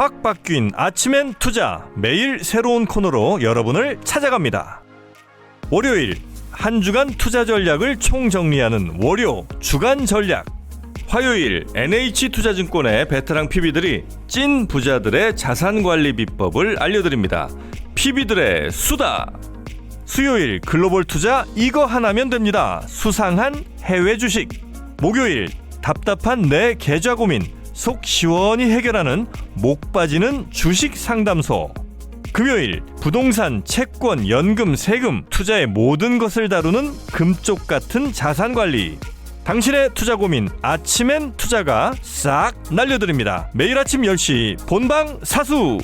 확 바뀐 아침엔 투자, 매일 새로운 코너로 여러분을 찾아갑니다. 월요일 한 주간 투자 전략을 총정리하는 월요 주간 전략. 화요일 NH투자증권의 베테랑 PB들이 찐 부자들의 자산관리 비법을 알려드립니다. PB들의 수다. 수요일 글로벌 투자 이거 하나면 됩니다. 수상한 해외 주식. 목요일 답답한 내 계좌 고민 속 시원히 해결하는 목 빠지는 주식 상담소. 금요일 부동산, 채권, 연금, 세금, 투자의 모든 것을 다루는 금쪽 같은 자산관리. 당신의 투자 고민 아침엔 투자가 싹 날려드립니다. 매일 아침 10시 본방 사수.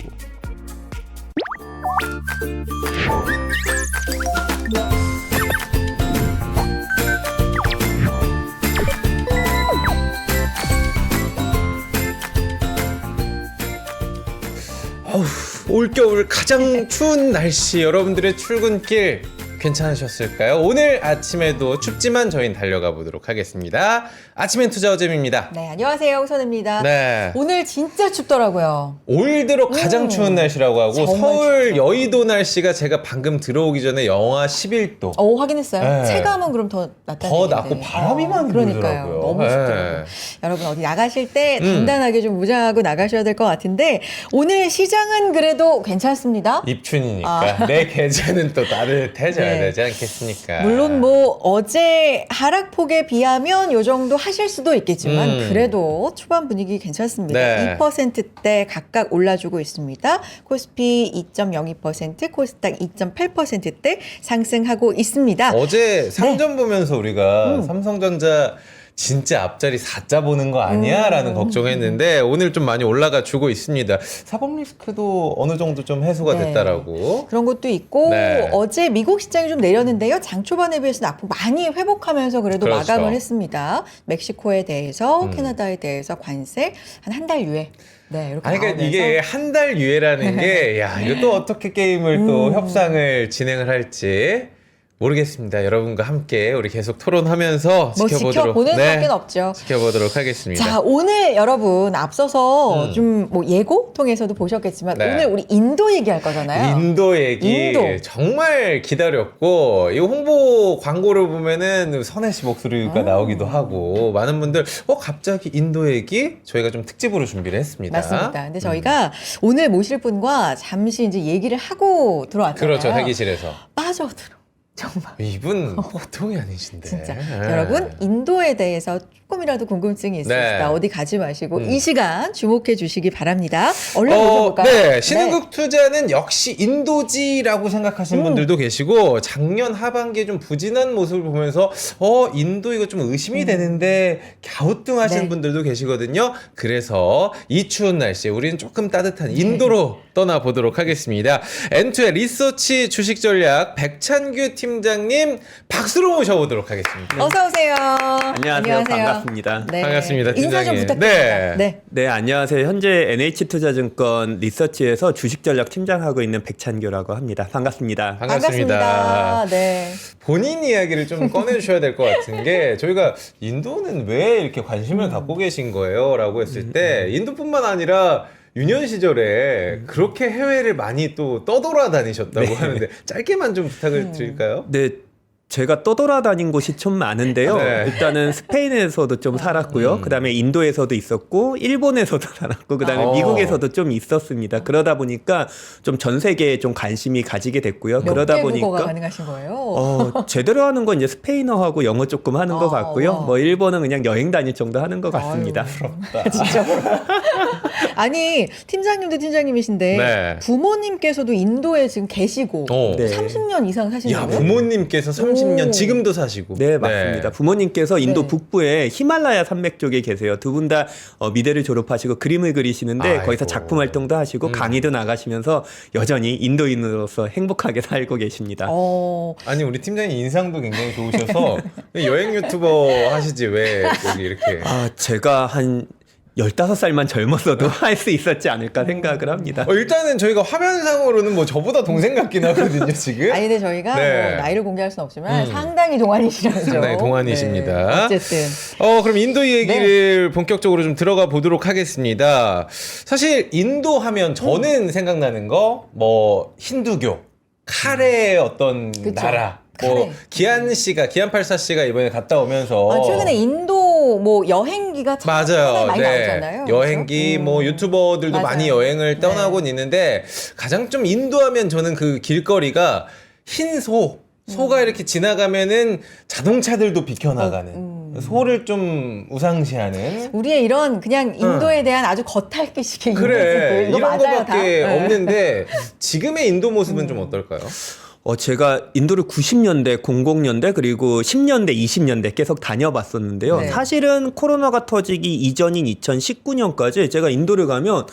올겨울 가장 추운 날씨, 여러분들의 출근길 괜찮으셨을까요? 오늘 아침에도 춥지만 저희는 달려가 보도록 하겠습니다. 아침엔 투자 어잼입니다. 네, 안녕하세요. 우선입니다. 네. 오늘 진짜 춥더라고요. 올 들어 가장 추운 날씨라고 하고, 정말 서울 춥죠. 여의도 날씨가 제가 방금 들어오기 전에 영하 11도. 확인했어요. 네. 체감은 그럼 더 낮다는 더 얘기인데. 낮고 바람이 많이 그러니까요. 불더라고요. 너무 네. 춥더라고요. 여러분 어디 나가실 때 단단하게 좀 무장하고 나가셔야 될 것 같은데, 오늘 시장은 그래도 괜찮습니다. 입춘이니까 내 계좌는 또 따뜻해져야 네. 되지 않겠습니까? 물론 뭐 어제 하락폭에 비하면 요 정도 하실 수도 있겠지만 그래도 초반 분위기 괜찮습니다. 네. 2%대 각각 올라주고 있습니다. 코스피 2.02%, 코스닥 2.8%대 상승하고 있습니다. 어제 상점 보면서 우리가 삼성전자 진짜 앞자리 4자 보는 거 아니야? 라는 걱정했는데 오늘 좀 많이 올라가 주고 있습니다. 사법 리스크도 어느 정도 좀 해소가 네. 됐다라고. 그런 것도 있고 네. 어제 미국 시장이 좀 내렸는데요. 장 초반에 비해서 낙폭 많이 회복하면서 그래도 그렇죠. 마감을 했습니다. 멕시코에 대해서 캐나다에 대해서 관세 한 달 유예. 네, 이렇게 아니, 그러니까 나오면서 이게 한 달 유예라는 게, 야, 이거 또 어떻게 게임을 또 협상을 진행을 할지 모르겠습니다. 여러분과 함께 우리 계속 토론하면서 뭐 지켜보도록. 지켜보는 수밖에 없죠. 지켜보도록 하겠습니다. 자, 오늘 여러분 앞서서 좀 뭐 예고 통해서도 보셨겠지만 네. 오늘 우리 인도 얘기할 거잖아요. 인도 얘기 인도. 정말 기다렸고, 이 홍보 광고를 보면은 선혜 씨 목소리가 나오기도 하고, 많은 분들 갑자기 인도 얘기 저희가 좀 특집으로 준비를 했습니다. 맞습니다. 근데 저희가 오늘 모실 분과 잠시 이제 얘기를 하고 들어왔잖아요. 그렇죠, 대기실에서. 빠져들어. 정말. 이분 보통이 아니신데. 진짜. 네. 여러분, 인도에 대해서 조금이라도 궁금증이 있으시다. 네. 어디 가지 마시고 이 시간 주목해 주시기 바랍니다. 얼른 모셔볼까요? 네, 신흥국 투자는 역시 인도지라고 생각하시는 분들도 계시고, 작년 하반기에 좀 부진한 모습을 보면서 인도 이거 좀 의심이 되는데 갸우뚱하시는 네. 분들도 계시거든요. 그래서 이 추운 날씨에 우리는 조금 따뜻한 인도로 떠나보도록 하겠습니다. 엔투의 리서치 주식 전략 백찬규 팀장님 박수로 모셔보도록 하겠습니다. 어서 오세요. 안녕하세요. 반갑습니다. 네. 반갑습니다, 인사 좀 팀장님. 부탁드립니다. 네. 네, 안녕하세요. 현재 NH투자증권 리서치에서 주식전략 팀장하고 있는 백찬규라고 합니다. 반갑습니다. 반갑습니다. 네. 본인 이야기를 좀 꺼내주셔야 될 것 같은 게, 저희가 인도는 왜 이렇게 관심을 갖고 계신 거예요? 라고 했을 때, 인도뿐만 아니라 유년 시절에 그렇게 해외를 많이 또 떠돌아다니셨다고 하는데, 짧게만 좀 부탁을 드릴까요? 네, 제가 떠돌아다닌 곳이 좀 많은데요. 네. 일단은 스페인에서도 좀 살았고요. 그다음에 인도에서도 있었고, 일본에서도 살았고, 그다음에 미국에서도 좀 있었습니다. 그러다 보니까 좀 전 세계에 좀 관심이 가지게 됐고요. 몇 그러다 개국어가 보니까 가능하신 거예요? 제대로 하는 건 이제 스페인어하고 영어 조금 하는 것 같고요. 와. 뭐 일본은 그냥 여행 다닐 정도 하는 것 같습니다. 진짜. 아니, 팀장님도 팀장님이신데 네. 부모님께서도 인도에 지금 계시고 네. 30년 이상 사시는 야, 거예요? 부모님께서 30년 오. 지금도 사시고. 네, 맞습니다. 부모님께서 인도 네. 북부의 히말라야 산맥 쪽에 계세요. 두 분 다 미대를 졸업하시고 그림을 그리시는데 아이고. 거기서 작품 활동도 하시고 강의도 나가시면서 여전히 인도인으로서 행복하게 살고 계십니다. 아니, 우리 팀장님 인상도 굉장히 좋으셔서 여행 유튜버 하시지 왜 여기 이렇게. 제가 한 15살만 젊었어도 할 수 있었지 않을까 생각을 합니다. 일단은 저희가 화면상으로는 뭐 저보다 동생 같긴 하거든요, 지금. 아니 근데 저희가 네. 뭐 나이를 공개할 수는 없지만 상당히 동안이시라죠. 상당히 동안이십니다. 네, 어쨌든 그럼 인도 얘기를 본격적으로 좀 들어가 보도록 하겠습니다. 사실 인도 하면 저는 생각나는 거 뭐 힌두교, 카레의 어떤 그쵸. 나라. 카레. 뭐 기안84 씨가 이번에 갔다 오면서 최근에 인도 뭐 여행기가 참 맞아요. 많이 네. 나오잖아요. 여행기 그렇죠? 뭐 유튜버들도 맞아요. 많이 여행을 네. 떠나곤 있는데 가장 좀 인도하면 저는 그 길거리가 흰 소가 이렇게 지나가면은 자동차들도 비켜나가는 소를 좀 우상시하는 우리의 이런 그냥 인도에 대한 아주 겉핥기식의 그래 이미지들 이거 이런 맞아요, 거밖에 다. 네. 없는데 지금의 인도 모습은 좀 어떨까요? 제가 인도를 90년대, 00년대, 그리고 10년대, 20년대 계속 다녀봤었는데요. 네. 사실은 코로나가 터지기 이전인 2019년까지 제가 인도를 가면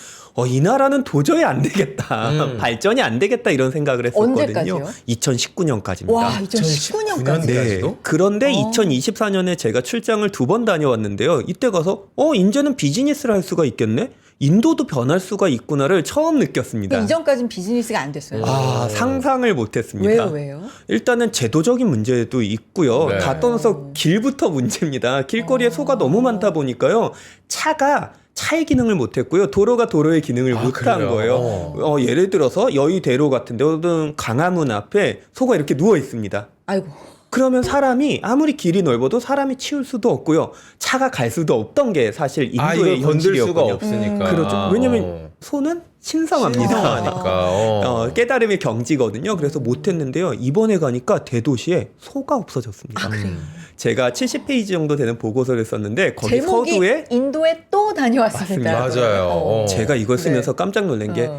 이 나라는 도저히 안 되겠다. 발전이 안 되겠다 이런 생각을 했었거든요. 언제까지요? 2019년까지입니다. 와 2019년까지. 네. 그런데 2024년에 제가 출장을 2번 다녀왔는데요. 이때 가서 이제는 비즈니스를 할 수가 있겠네? 인도도 변할 수가 있구나를 처음 느꼈습니다. 이전까지는 비즈니스가 안 됐어요. 상상을 못했습니다. 왜요? 일단은 제도적인 문제도 있고요. 네. 다 떠나서 길부터 문제입니다. 길거리에 소가 너무 많다 보니까요. 차가 차의 기능을 못했고요. 도로가 도로의 기능을 못한 그래요? 거예요. 예를 들어서 여의대로 같은 데는 강화문 앞에 소가 이렇게 누워 있습니다. 아이고. 그러면 사람이 아무리 길이 넓어도 사람이 치울 수도 없고요. 차가 갈 수도 없던 게 사실 인도의 이걸 건들 수가 현실이었거든요. 없으니까 그렇죠. 왜냐면 소는 신성합니다. 신성하니까. 깨달음의 경지거든요. 그래서 못했는데요. 이번에 가니까 대도시에 소가 없어졌습니다. 제가 70페이지 정도 되는 보고서를 썼는데 거기 제목이 서두에 인도에 또 다녀왔습니다. 맞아요. 제가 이걸 쓰면서 네. 깜짝 놀란 게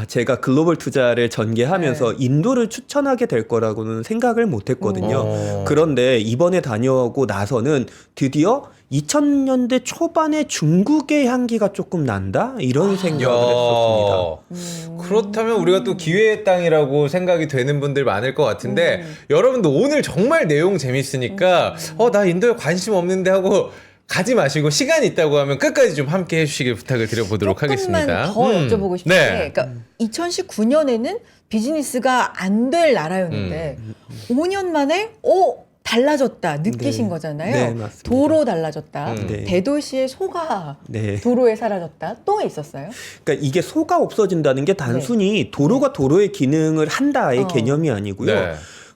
제가 글로벌 투자를 전개하면서 네. 인도를 추천하게 될 거라고는 생각을 못 했거든요. 그런데 이번에 다녀오고 나서는 드디어 2000년대 초반에 중국의 향기가 조금 난다? 이런 생각을 했었습니다. 그렇다면 우리가 또 기회의 땅이라고 생각이 되는 분들 많을 것 같은데 여러분도 오늘 정말 내용 재밌으니까 나 인도에 관심 없는데 하고 가지 마시고 시간 있다고 하면 끝까지 좀 함께 해주시길 부탁을 드려보도록 하겠습니다. 조금만 더 여쭤보고 싶은 네. 게 그러니까 2019년에는 비즈니스가 안 될 나라였는데 5년 만에 달라졌다 느끼신 네. 거잖아요. 네, 맞습니다. 도로 달라졌다. 네. 대도시의 소가 네. 도로에 사라졌다. 또 있었어요? 그러니까 이게 소가 없어진다는 게 단순히 도로가 도로의 기능을 한다의 개념이 아니고요. 네.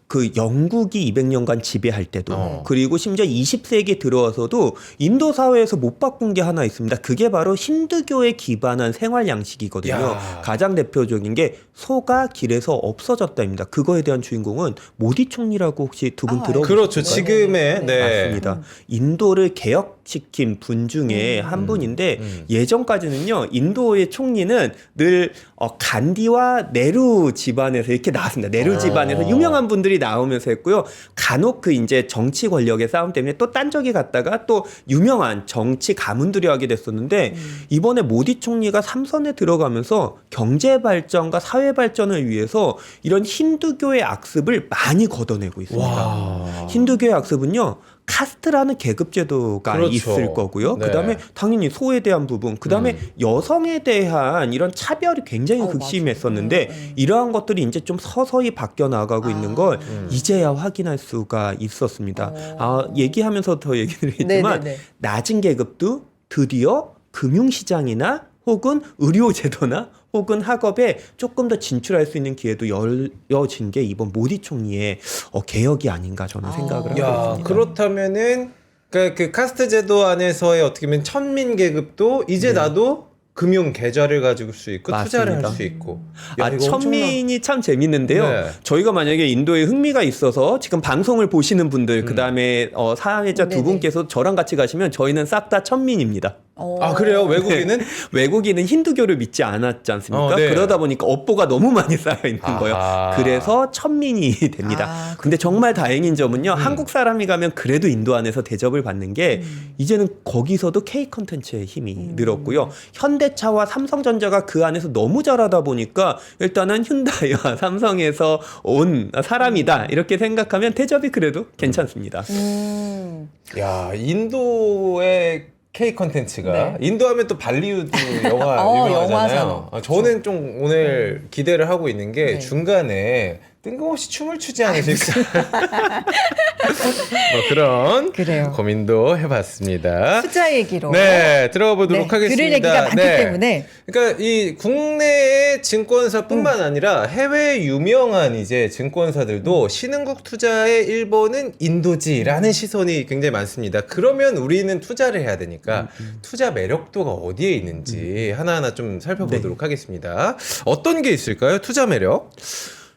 그 영국이 200년간 지배할 때도 그리고 심지어 20세기 들어와서도 인도 사회에서 못 바꾼 게 하나 있습니다. 그게 바로 힌두교에 기반한 생활 양식이거든요. 야. 가장 대표적인 게 소가 길에서 없어졌다입니다. 그거에 대한 주인공은 모디 총리라고 혹시 두 분 들어보셨나요? 그렇죠. 지금의 맞습니다. 인도를 개혁시킨 분 중에 한 분인데 예전까지는요 인도의 총리는 늘 간디와 네루 집안에서 이렇게 나왔습니다. 네루 집안에서 유명한 분들이 나오면서 했고요. 간혹 그 이제 정치 권력의 싸움 때문에 또 딴저기 갔다가 또 유명한 정치 가문들이 하게 됐었는데 이번에 모디 총리가 삼선에 들어가면서 경제 발전과 사회 발전을 위해서 이런 힌두교의 악습을 많이 걷어내고 있습니다. 힌두교의 악습은요. 카스트라는 계급 제도가 그렇죠. 있을 거고요. 네. 그다음에 당연히 소에 대한 부분, 그다음에 여성에 대한 이런 차별이 굉장히 극심했었는데 이러한 것들이 이제 좀 서서히 바뀌어 나가고 있는 걸 이제야 확인할 수가 있었습니다. 얘기하면서 더 얘기를 했지만 네네네. 낮은 계급도 드디어 금융시장이나 혹은 의료제도나 혹은 학업에 조금 더 진출할 수 있는 기회도 열려진 게 이번 모디 총리의 개혁이 아닌가 저는 생각을 하고 야, 있습니다. 그렇다면은 그 카스트 제도 안에서의 어떻게 보면 천민 계급도 이제 나도 금융 계좌를 가지고 수 있고 투자를 할 맞습니다. 수 있고. 야, 이거 천민이 참 재밌는데요. 네. 저희가 만약에 인도에 흥미가 있어서 지금 방송을 보시는 분들, 그 다음에 사회자 두 네네. 분께서 저랑 같이 가시면 저희는 싹 다 천민입니다. 그래요? 외국인은? 외국인은 힌두교를 믿지 않았지 않습니까? 네. 그러다 보니까 업보가 너무 많이 쌓여 있는 거예요. 아하. 그래서 천민이 됩니다. 근데 정말 다행인 점은요. 한국 사람이 가면 그래도 인도 안에서 대접을 받는 게 이제는 거기서도 K 컨텐츠의 힘이 늘었고요. 현대차와 삼성전자가 그 안에서 너무 잘하다 보니까 일단은 휴다이와 삼성에서 온 사람이다. 이렇게 생각하면 대접이 그래도 괜찮습니다. 야, 인도의 K 컨텐츠가 네. 인도하면 또 발리우드 영화 유명하잖아요. 영화산. 저는 좀 오늘 기대를 하고 있는 게 네. 중간에 뜬금없이 춤을 추지 않으실까 뭐 그런 그래요. 고민도 해봤습니다. 숫자 얘기로. 네, 들어가 보도록 네, 하겠습니다. 들을 얘기가 많기 때문에. 그러니까 이 국내의 증권사뿐만 아니라 해외 유명한 이제 증권사들도 신흥국 투자의 1번은 인도지라는 시선이 굉장히 많습니다. 그러면 우리는 투자를 해야 되니까 투자 매력도가 어디에 있는지 하나하나 좀 살펴보도록 하겠습니다. 어떤 게 있을까요? 투자 매력?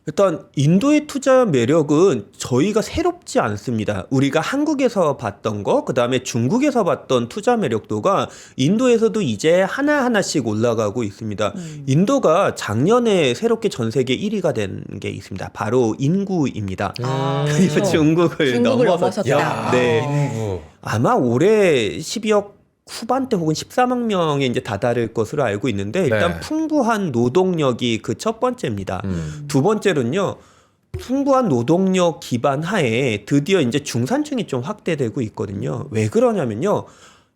일단 인도의 투자 매력은 저희가 새롭지 않습니다. 우리가 한국에서 봤던 거, 그다음에 중국에서 봤던 투자 매력도가 인도에서도 이제 하나하나씩 올라가고 있습니다. 인도가 작년에 새롭게 전 세계 1위가 된 게 있습니다. 바로 인구입니다. 그래서 그렇죠. 중국을 넘어섰다. 야, 네. 인구. 아마 올해 12억 후반대 혹은 13억 명에 이제 다다를 것으로 알고 있는데 일단 네. 풍부한 노동력이 그 첫 번째입니다. 두 번째로는요. 풍부한 노동력 기반 하에 드디어 이제 중산층이 좀 확대되고 있거든요. 왜 그러냐면요.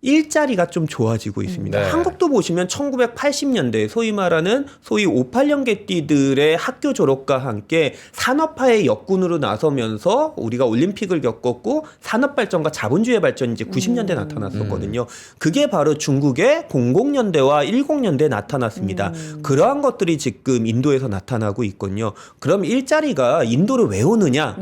일자리가 좀 좋아지고 있습니다. 네. 한국도 보시면 1980년대 소위 말하는 소위 58년개띠들의 학교 졸업과 함께 산업화의 역군으로 나서면서 우리가 올림픽을 겪었고 산업발전과 자본주의 발전이 이제 90년대 나타났었거든요. 그게 바로 중국의 00년대와 10년대에 나타났습니다. 그러한 것들이 지금 인도에서 나타나고 있거든요. 그럼 일자리가 인도를 왜 오느냐?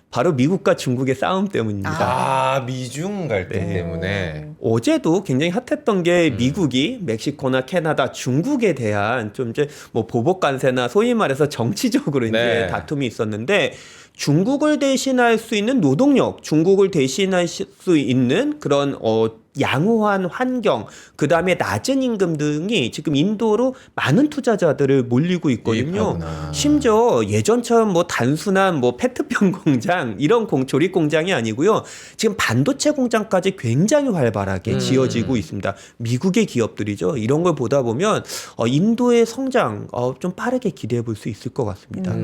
바로 미국과 중국의 싸움 때문입니다. 미중 갈등 네. 때문에. 어제도 굉장히 핫했던 게 미국이 멕시코나 캐나다, 중국에 대한 좀 이제 뭐 보복 관세나 소위 말해서 정치적으로 이제 네. 다툼이 있었는데 중국을 대신할 수 있는 노동력, 중국을 대신할 수 있는 그런 양호한 환경, 그 다음에 낮은 임금 등이 지금 인도로 많은 투자자들을 몰리고 있거든요. 유입하구나. 심지어 예전처럼 뭐 단순한 뭐 페트병 공장 이런 조립 공장이 아니고요. 지금 반도체 공장까지 굉장히 활발하게 지어지고 있습니다. 미국의 기업들이죠. 이런 걸 보다 보면 인도의 성장 좀 빠르게 기대해 볼 수 있을 것 같습니다.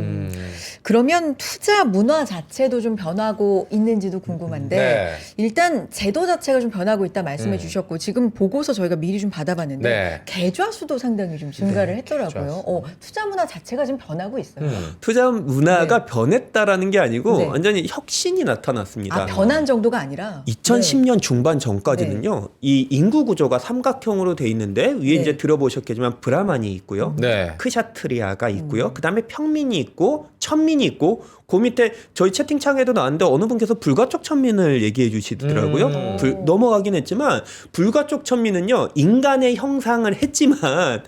그러면 투자 문화 자체도 좀 변하고 있는지도 궁금한데 네. 일단 제도 자체가 좀 변하고 있다 말씀해 주셨고 지금 보고서 저희가 미리 좀 받아봤는데 네. 계좌 수도 상당히 좀 증가를 했더라고요. 계좌 수. 투자 문화 자체가 좀 변하고 있어요. 투자 문화가 변했다라는 게 아니고 네. 완전히 혁신이 나타났습니다. 변한 정도가 아니라 2010년 중반 전까지는요, 이 인구 구조가 삼각형으로 돼 있는데 위에 네. 이제 들어보셨겠지만 브라만이 있고요, 네. 크샤트리아가 있고요, 그 다음에 평민이 있고 천민이 있고 그 밑에 저희 채팅창에도 나왔는데 어느 분께서 불가촉 천민을 얘기해 주시더라고요. 넘어가긴 했지만 불가촉 천민은요 인간의 형상을 했지만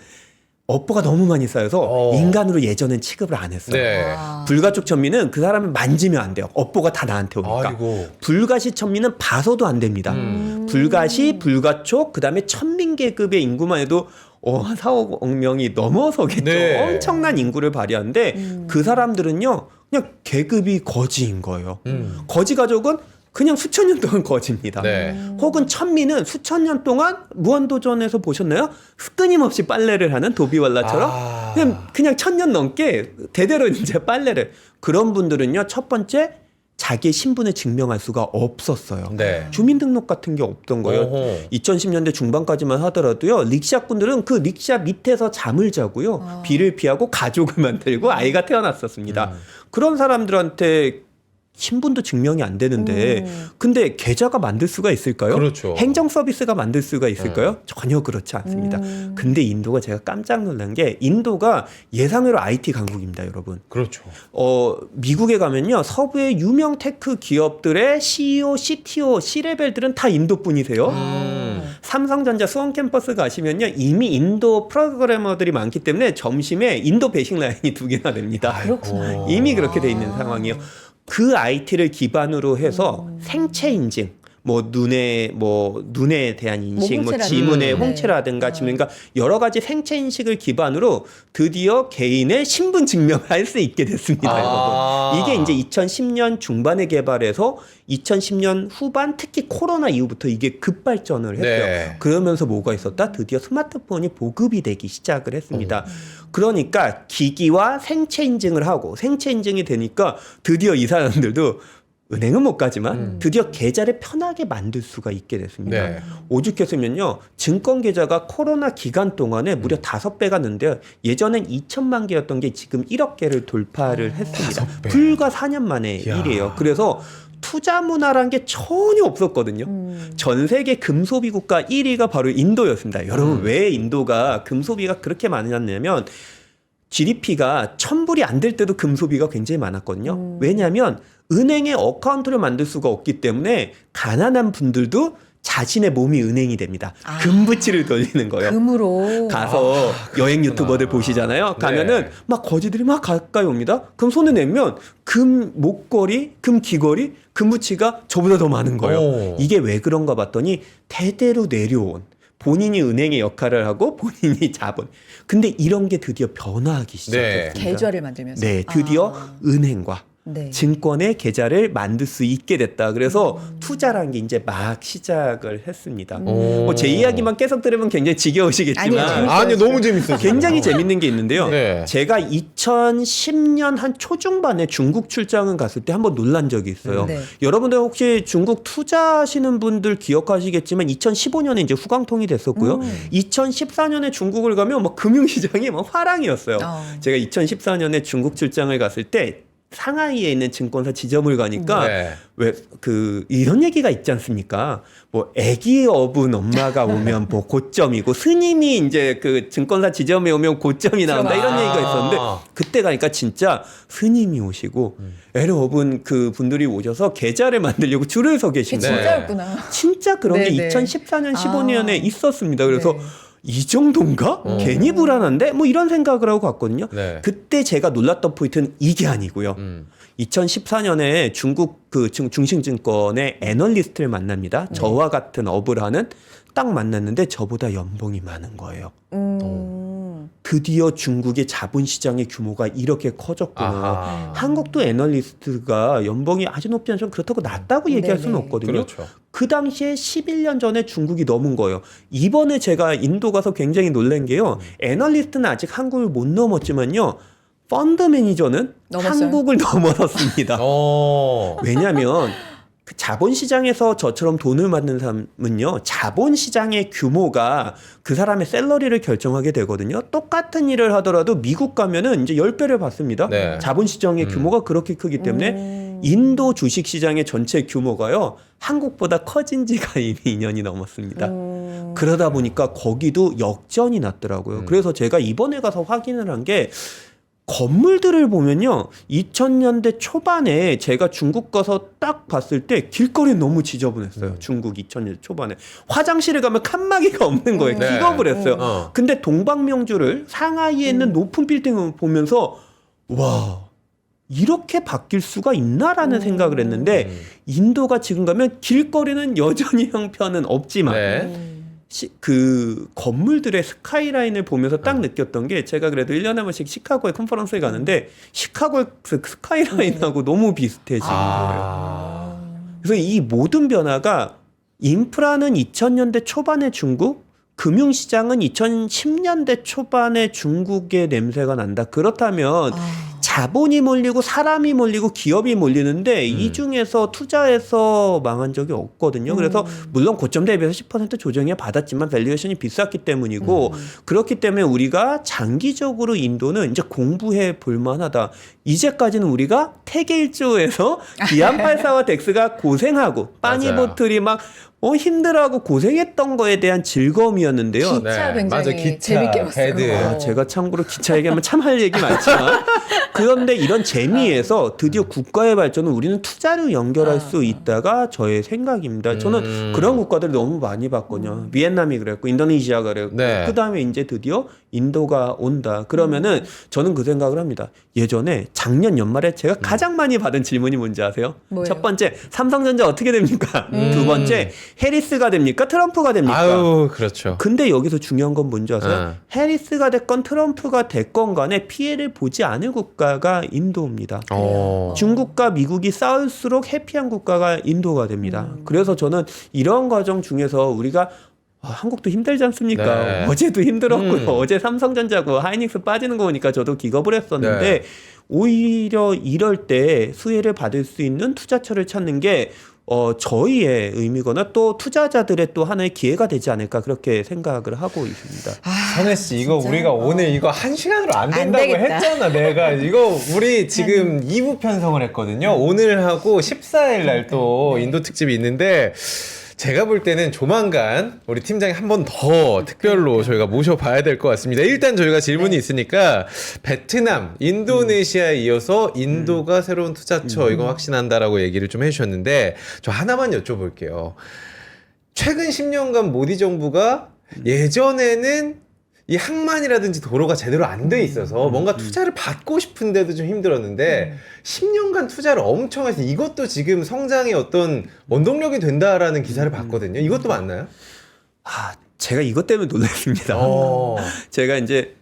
업보가 너무 많이 쌓여서 인간으로 예전엔 취급을 안 했어요. 네. 불가촉 천민은 그 사람을 만지면 안 돼요. 업보가 다 나한테 오니까. 아이고. 불가시 천민은 봐서도 안 됩니다. 불가시, 불가촉, 그 다음에 천민 계급의 인구만 해도 4억 명이 넘어서겠죠. 네. 엄청난 인구를 발휘하는데 그 사람들은요 그냥 계급이 거지인 거예요. 거지 가족은 그냥 수천 년 동안 거지입니다. 네. 혹은 천민은 수천 년 동안 무한도전에서 보셨나요? 끊임없이 빨래를 하는 도비왈라처럼 그냥 1000년 넘게 대대로 이제 빨래를. 그런 분들은요 첫 번째 자기의 신분을 증명할 수가 없었어요. 네. 주민등록 같은 게 없던 거예요. 오호. 2010년대 중반까지만 하더라도요. 릭샤꾼들은 그 릭샤 밑에서 잠을 자고요. 비를 피하고 가족을 만들고 아이가 태어났었습니다. 그런 사람들한테 신분도 증명이 안 되는데 근데 계좌가 만들 수가 있을까요? 그렇죠. 행정 서비스가 만들 수가 있을까요? 전혀 그렇지 않습니다. 근데 인도가 제가 깜짝 놀란 게 인도가 예상외로 IT 강국입니다, 여러분. 그렇죠. 미국에 가면요. 서부의 유명 테크 기업들의 CEO, CTO, C레벨들은 다 인도 분이세요. 삼성전자 수원 캠퍼스 가시면요. 이미 인도 프로그래머들이 많기 때문에 점심에 인도 배식 라인이 2개나 됩니다. 그렇구나. 이미 그렇게 돼 있는 상황이에요. 그 IT를 기반으로 해서 생체 인증, 눈에 대한 인식, 홍채라든가. 지문의 네. 홍채라든가 그러니까 여러 가지 생체 인식을 기반으로 드디어 개인의 신분 증명을 할 수 있게 됐습니다. 여러분. 이게 이제 2010년 중반에 개발해서 2010년 후반 특히 코로나 이후부터 이게 급발전을 했어요. 네. 그러면서 뭐가 있었다? 드디어 스마트폰이 보급이 되기 시작을 했습니다. 그러니까 기기와 생체 인증을 하고 생체 인증이 되니까 드디어 이 사람들도 은행은 못 가지만 드디어 계좌를 편하게 만들 수가 있게 됐습니다. 네. 오죽했으면요. 증권 계좌가 코로나 기간 동안에 무려 5배가 는데요. 예전엔 2천만 개였던 게 지금 1억 개를 돌파를 했습니다. 5배. 불과 4년 만에 이야. 일이에요. 그래서 투자 문화란 게 전혀 없었거든요. 전 세계 금소비 국가 1위가 바로 인도였습니다. 여러분 왜 인도가 금소비가 그렇게 많았냐면 GDP가 1,000불이 안 될 때도 금소비가 굉장히 많았거든요. 왜냐하면 은행에 어카운트를 만들 수가 없기 때문에 가난한 분들도 자신의 몸이 은행이 됩니다. 금부치를 돌리는 거예요. 금으로. 가서 여행 유튜버들 보시잖아요. 가면은 네. 막 거지들이 막 가까이 옵니다. 그럼 손에 내면 금 목걸이, 금 귀걸이, 금부치가 저보다 더 많은 거예요. 오. 이게 왜 그런가 봤더니 대대로 내려온 본인이 은행의 역할을 하고 본인이 자본. 근데 이런 게 드디어 변화하기 시작했습니다. 계좌를 만들면서. 네, 드디어 은행과 네. 증권의 계좌를 만들 수 있게 됐다. 그래서 투자란 게 이제 막 시작을 했습니다. 뭐 제 이야기만 계속 들으면 굉장히 지겨우시겠지만 아니요, 재밌어요. 아니 너무 재밌어요. 굉장히 재밌는 게 있는데요. 네. 제가 2010년 한 초중반에 중국 출장을 갔을 때 한번 놀란 적이 있어요. 네. 여러분들 혹시 중국 투자하시는 분들 기억하시겠지만 2015년에 이제 후광통이 됐었고요. 2014년에 중국을 가면 막 금융시장이 막 화랑이었어요. 제가 2014년에 중국 출장을 갔을 때 상하이에 있는 증권사 지점을 가니까 네. 왜 이런 얘기가 있지 않습니까? 뭐 애기 업은 엄마가 오면 뭐 고점이고 스님이 이제 그 증권사 지점에 오면 고점이 나온다 이런 얘기가 있었는데 그때 가니까 진짜 스님이 오시고 애를 업은 그 분들이 오셔서 계좌를 만들려고 줄을 서 계신 그게 거예요. 진짜였구나. 진짜 그런 게 네네. 2014년 15년에 있었습니다. 그래서 네. 이 정도인가? 괜히 불안한데? 뭐 이런 생각을 하고 갔거든요. 네. 그때 제가 놀랐던 포인트는 이게 아니고요. 2014년에 중국 그 중심증권의 애널리스트를 만납니다. 저와 같은 업을 하는 딱 만났는데 저보다 연봉이 많은 거예요. 드디어 중국의 자본시장의 규모가 이렇게 커졌구나. 아하. 한국도 애널리스트가 연봉이 아주 높지 않지만 그렇다고 낮다고 얘기할 수는 네네. 없거든요. 그렇죠. 그 당시에 11년 전에 중국이 넘은 거예요. 이번에 제가 인도 가서 굉장히 놀란 게요. 애널리스트는 아직 한국을 못 넘었지만요. 펀드 매니저는 넘었어요? 한국을 넘어섰습니다. 왜냐하면 그 자본시장에서 저처럼 돈을 받는 사람은요, 자본시장의 규모가 그 사람의 샐러리를 결정하게 되거든요. 똑같은 일을 하더라도 미국 가면은 이제 10배를 받습니다. 네. 자본시장의 규모가 그렇게 크기 때문에 인도 주식시장의 전체 규모가요, 한국보다 커진 지가 이미 2년이 넘었습니다. 그러다 보니까 거기도 역전이 났더라고요. 그래서 제가 이번에 가서 확인을 한 게 건물들을 보면요. 2000년대 초반에 제가 중국 가서 딱 봤을 때 길거리 너무 지저분했어요. 중국 2000년대 초반에. 화장실에 가면 칸막이가 없는 거예요. 네. 기겁을 했어요. 근데 동방명주를 상하이에 있는 높은 빌딩을 보면서 와, 이렇게 바뀔 수가 있나라는 생각을 했는데 인도가 지금 가면 길거리는 여전히 형편은 없지만 네. 그 건물들의 스카이라인을 보면서 딱 느꼈던 게 제가 그래도 1년에 한 번씩 시카고에 컨퍼런스에 가는데 시카고의 그 스카이라인하고 너무 비슷해지는 거예요. 그래서 이 모든 변화가 인프라는 2000년대 초반의 중국, 금융시장은 2010년대 초반의 중국의 냄새가 난다. 그렇다면 자본이 몰리고 사람이 몰리고 기업이 몰리는데 이 중에서 투자해서 망한 적이 없거든요. 그래서 물론 고점 대비해서 10% 조정이 받았지만 밸류에이션이 비쌌기 때문이고 그렇기 때문에 우리가 장기적으로 인도는 이제 공부해 볼 만하다. 이제까지는 우리가 태계 1조에서 기안84와 덱스가 고생하고 빠니보틀이 막 힘들어하고 고생했던 거에 대한 즐거움이었는데요. 기차 굉장히 맞아, 기차, 재밌게 봤어요. 배드. 제가 참고로 기차 얘기하면 참 할 얘기 많지만 그런데 이런 재미에서 드디어 국가의 발전을 우리는 투자로 연결할 수 있다가 저의 생각입니다. 저는 그런 국가들을 너무 많이 봤거든요. 비엔남이 그랬고 인도네시아가 그랬고 네. 그다음에 이제 드디어 인도가 온다. 그러면은 저는 그 생각을 합니다. 예전에 작년 연말에 제가 가장 많이 받은 질문이 뭔지 아세요? 뭐예요? 첫 번째 삼성전자 어떻게 됩니까? 두 번째 해리스가 됩니까? 트럼프가 됩니까? 아유, 그렇죠. 근데 여기서 중요한 건 뭔지 아세요? 네. 해리스가 됐건 트럼프가 됐건 간에 피해를 보지 않을 국가가 인도입니다. 중국과 미국이 싸울수록 해피한 국가가 인도가 됩니다. 그래서 저는 이런 과정 중에서 우리가 한국도 힘들지 않습니까? 네. 어제도 힘들었고요. 어제 삼성전자고 하이닉스 빠지는 거 보니까 저도 기겁을 했었는데 네. 오히려 이럴 때 수혜를 받을 수 있는 투자처를 찾는 게 저희의 의미거나 또 투자자들의 또 하나의 기회가 되지 않을까 그렇게 생각을 하고 있습니다. 선혜 씨 이거 진짜? 우리가 오늘 이거 1시간으로 안 안 된다고 되겠다. 했잖아. 내가 이거 우리 지금 2부 편성을 했거든요. 오늘 하고 14일 날 또 인도 특집이 있는데 제가 볼 때는 조만간 우리 팀장이 한 번 더 특별로 저희가 모셔봐야 될 것 같습니다. 일단 저희가 질문이 있으니까 베트남, 인도네시아에 이어서 인도가 새로운 투자처 이거 확신한다라고 얘기를 좀 해주셨는데 저 하나만 여쭤볼게요. 최근 10년간 모디 정부가 예전에는 이 항만이라든지 도로가 제대로 안 돼 있어서 뭔가 투자를 받고 싶은데도 좀 힘들었는데 10년간 투자를 엄청 해서 이것도 지금 성장의 어떤 원동력이 된다라는 기사를 봤거든요. 이것도 맞나요? 제가 이것 때문에 놀랐습니다. 제가 이제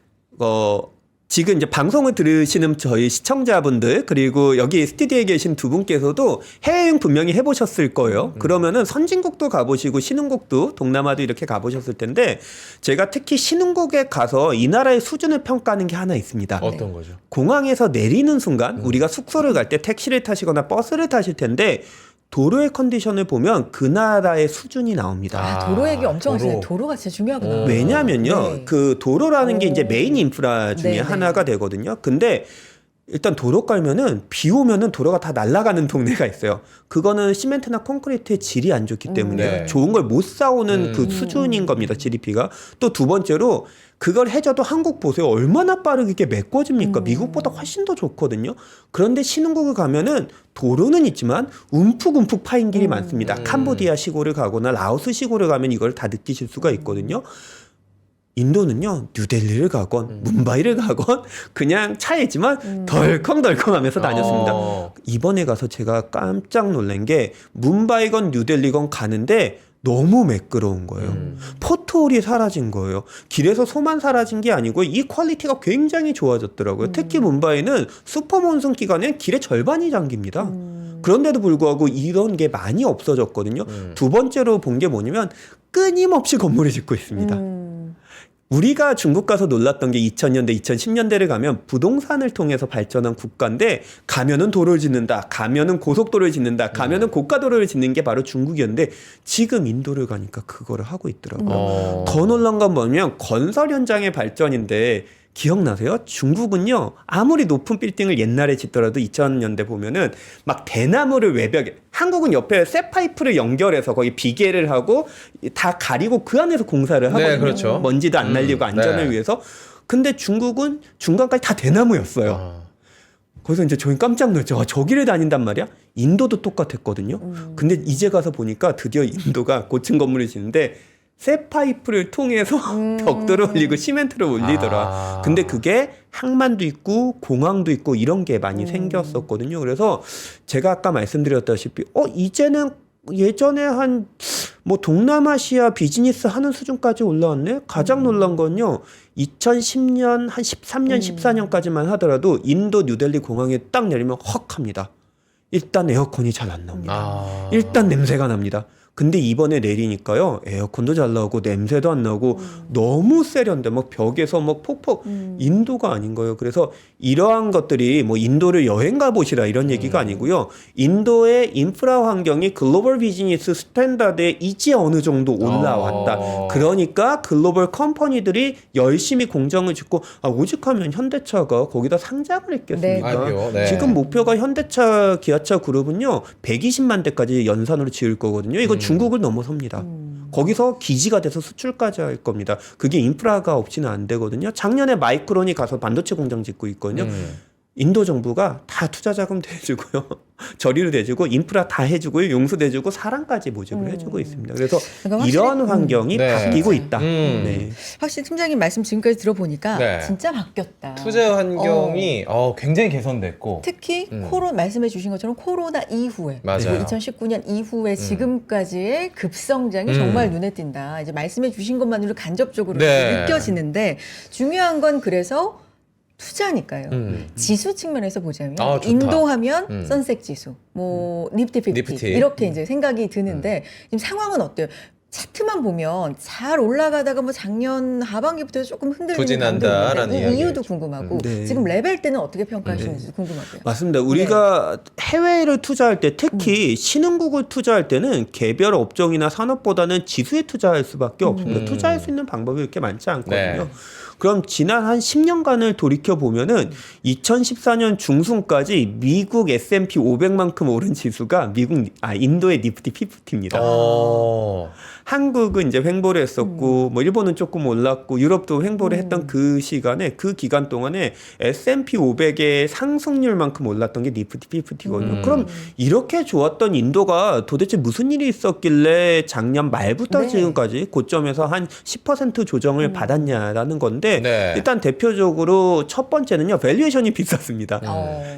지금 이제 방송을 들으시는 저희 시청자분들 그리고 여기 스튜디오에 계신 두 분께서도 해외여행 분명히 해보셨을 거예요. 그러면은 선진국도 가보시고 신흥국도 동남아도 이렇게 가보셨을 텐데 제가 특히 신흥국에 가서 이 나라의 수준을 평가하는 게 하나 있습니다. 어떤 거죠? 공항에서 내리는 순간 우리가 숙소를 갈 때 택시를 타시거나 버스를 타실 텐데 도로의 컨디션을 보면 그 나라의 수준이 나옵니다. 도로 얘기 엄청 도로. 하시네요. 도로가 진짜 중요하구나. 왜냐면요, 네. 그 도로라는 게 이제 메인 인프라 중에 네, 하나가 되거든요. 근데 일단 도로 깔면은 비 오면은 도로가 다 날아가는 동네가 있어요. 그거는 시멘트나 콘크리트의 질이 안 좋기 때문에 네. 좋은 걸 못 사오는 그 수준인 겁니다. GDP가. 또 두 번째로 그걸 해줘도 한국 보세요. 얼마나 빠르게 메꿔집니까? 미국보다 훨씬 더 좋거든요. 그런데 신흥국을 가면은 도로는 있지만 움푹움푹 파인 길이 많습니다. 캄보디아 시골을 가거나 라오스 시골을 가면 이걸 다 느끼실 수가 있거든요. 인도는요, 뉴델리를 가건 뭄바이를 가건 그냥 차이지만 덜컹덜컹하면서 다녔습니다. 이번에 가서 제가 깜짝 놀란 게 뭄바이건 뉴델리건 가는데 너무 매끄러운 거예요. 포트홀이 사라진 거예요. 길에서 소만 사라진 게 아니고 이 퀄리티가 굉장히 좋아졌더라고요. 특히 뭄바이는 슈퍼몬순 기간엔 길의 절반이 잠깁니다. 그런데도 불구하고 이런 게 많이 없어졌거든요. 두 번째로 본 게 뭐냐면 끊임없이 건물을 짓고 있습니다. 우리가 중국 가서 놀랐던 게 2000년대, 2010년대를 가면 부동산을 통해서 발전한 국가인데 가면은 도로를 짓는다, 가면은 고속도로를 짓는다, 가면은 고가도로를 짓는 게 바로 중국이었는데 지금 인도를 가니까 그거를 하고 있더라고요. 더 놀란 건 뭐냐면 건설 현장의 발전인데 기억나세요? 중국은요 아무리 높은 빌딩을 옛날에 짓더라도 2000년대 보면은 막 대나무를 외벽에, 한국은 옆에 쇠파이프를 연결해서 거기 비계를 하고 다 가리고 그 안에서 공사를 하거든요. 네, 그렇죠. 먼지도 안 날리고 안전을 네. 위해서. 근데 중국은 중간까지 다 대나무였어요. 거기서 이제 저희 깜짝 놀랐죠. 저 길을 다닌단 말이야? 인도도 똑같았거든요. 근데 이제 가서 보니까 드디어 인도가 고층 건물을 짓는데 쇠파이프를 통해서 벽돌을 올리고 시멘트를 올리더라. 근데 그게 항만도 있고 공항도 있고 이런 게 많이 생겼었거든요. 그래서 제가 아까 말씀드렸다시피 이제는 예전에 한 뭐 동남아시아 비즈니스 하는 수준까지 올라왔네. 가장 놀란 건요. 2010년 한 13년 14년까지만 하더라도 인도 뉴델리 공항에 딱 내리면 헉 합니다. 일단 에어컨이 잘 안 나옵니다. 일단 냄새가 납니다. 근데 이번에 내리니까요 에어컨도 잘 나오고 냄새도 안 나고 너무 세련돼 막 벽에서 막 폭폭 인도가 아닌 거예요. 그래서 이러한 것들이 뭐 인도를 여행 가보시라 이런 얘기가 아니고요. 인도의 인프라 환경이 글로벌 비즈니스 스탠다드에 이제 어느 정도 올라왔다. 그러니까 글로벌 컴퍼니들이 열심히 공장을 짓고 오직하면 현대차가 거기다 상장을 했겠습니까? IPO, 네. 지금 목표가 현대차, 기아차 그룹은요 120만 대까지 연산으로 지을 거거든요. 이거 중국을 넘어섭니다. 거기서 기지가 돼서 수출까지 할 겁니다. 그게 인프라가 없이는 안 되거든요. 작년에 마이크론이 가서 반도체 공장 짓고 있거든요. 인도 정부가 다 투자 자금 대주고요. 저리로 대주고 인프라 다 해주고요. 용수 대주고 사람까지 모집을 해주고 있습니다. 그래서 그러니까 확실히, 이러한 환경이 네. 바뀌고 있다. 네. 확실히 팀장님 말씀 지금까지 들어보니까 네. 진짜 바뀌었다. 투자 환경이 굉장히 개선됐고 특히 말씀해 주신 것처럼 코로나 이후에 맞아요. 2019년 이후에 지금까지의 급성장이 정말 눈에 띈다. 이제 말씀해 주신 것만으로 간접적으로 네. 느껴지는데 중요한 건 그래서 투자니까요. 지수 측면에서 보자면 좋다. 인도하면 선셋 지수, 뭐 니프티 50 니프티. 이렇게 이제 생각이 드는데 지금 상황은 어때요? 차트만 보면 잘 올라가다가 뭐 작년 하반기부터 조금 흔들리는 부진한다라는 감도 있는데 이 이야기를 이유도 궁금하고 네. 지금 레벨 때는 어떻게 평가하시는지 궁금하고요. 맞습니다. 우리가 해외를 투자할 때 특히 신흥국을 투자할 때는 개별 업종이나 산업보다는 지수에 투자할 수밖에 없습니다. 투자할 수 있는 방법이 그렇게 많지 않거든요. 네. 그럼 지난 한 10년간을 돌이켜 보면은 2014년 중순까지 미국 S&P 500만큼 오른 지수가 인도의 니프티 50입니다. 한국은 이제 횡보를 했었고 뭐 일본은 조금 올랐고 유럽도 횡보를 했던 그 시간에 그 기간 동안에 S&P 500의 상승률만큼 올랐던 게 니프티 50거든요. 그럼 이렇게 좋았던 인도가 도대체 무슨 일이 있었길래 작년 말부터 네. 지금까지 고점에서 한 10% 조정을 받았냐라는 건데 네. 일단 대표적으로 첫 번째는요. 밸류에이션이 비쌌습니다.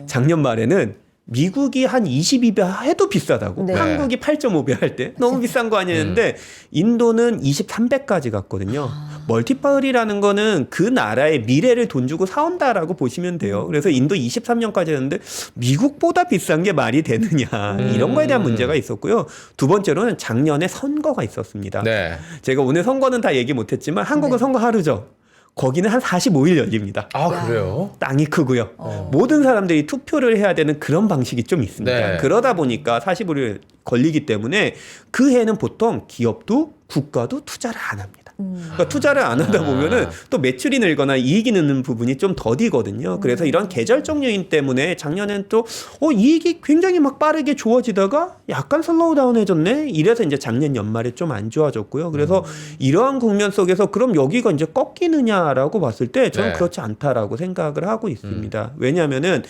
작년 말에는 미국이 한 22배 해도 비싸다고. 네. 한국이 8.5배 할 때 너무 비싼 거 아니었는데 인도는 23배까지 갔거든요. 멀티플이라는 거는 그 나라의 미래를 돈 주고 사온다라고 보시면 돼요. 그래서 인도 23년까지 했는데 미국보다 비싼 게 말이 되느냐. 이런 거에 대한 문제가 있었고요. 두 번째로는 작년에 선거가 있었습니다. 네. 제가 오늘 선거는 다 얘기 못했지만 한국은 네. 선거 하루죠. 거기는 한 45일 열립니다. 아, 그래요? 땅이 크고요. 모든 사람들이 투표를 해야 되는 그런 방식이 좀 있습니다. 네. 그러다 보니까 45일 걸리기 때문에 그 해는 보통 기업도 국가도 투자를 안 합니다. 그러니까 투자를 안 하다 보면은 또 매출이 늘거나 이익이 느는 부분이 좀 더디거든요. 그래서 이런 계절적 요인 때문에 작년엔 또 이익이 굉장히 막 빠르게 좋아지다가 약간 슬로우다운해졌네. 이래서 이제 작년 연말에 좀 안 좋아졌고요. 그래서 이러한 국면 속에서 그럼 여기가 이제 꺾이느냐라고 봤을 때 저는 네. 그렇지 않다라고 생각을 하고 있습니다. 왜냐하면은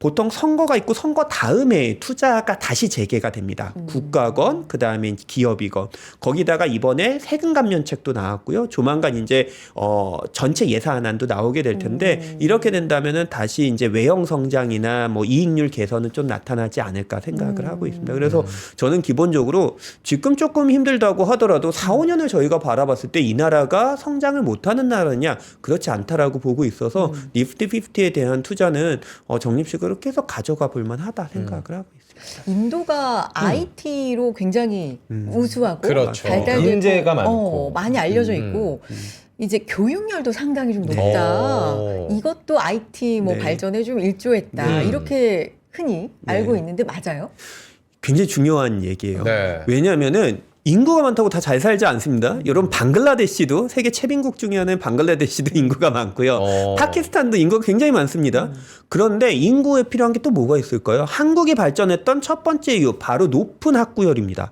보통 선거가 있고 선거 다음에 투자가 다시 재개가 됩니다. 국가건 그다음에 기업이건 거기다가 이번에 세금 감면책도 나왔고요. 조만간 이제 전체 예산안도 나오게 될 텐데 이렇게 된다면은 다시 이제 외형 성장이나 뭐 이익률 개선은 좀 나타나지 않을까 생각을 하고 있습니다. 그래서 저는 기본적으로 지금 조금 힘들다고 하더라도 4, 5년을 저희가 바라봤을 때 이 나라가 성장을 못하는 나라냐 그렇지 않다라고 보고 있어서 니프티 50에 대한 투자는 적립식으로 계속 가져가 볼 만하다 생각을 하고 있습니다. 인도가 IT로 굉장히 우수하고 그렇죠. 발달되고 인재가 많고. 많이 알려져 있고 이제 교육열도 상당히 좀 높다. 이것도 IT 뭐 네. 발전에 좀 일조했다. 이렇게 흔히 알고 있는데 맞아요? 굉장히 중요한 얘기예요. 네. 왜냐하면은 인구가 많다고 다 잘 살지 않습니다. 여러분 방글라데시도 세계 최빈국 중에 하나인 방글라데시도 인구가 많고요. 파키스탄도 인구가 굉장히 많습니다. 그런데 인구에 필요한 게 또 뭐가 있을까요? 한국이 발전했던 첫 번째 이유 바로 높은 학구열입니다.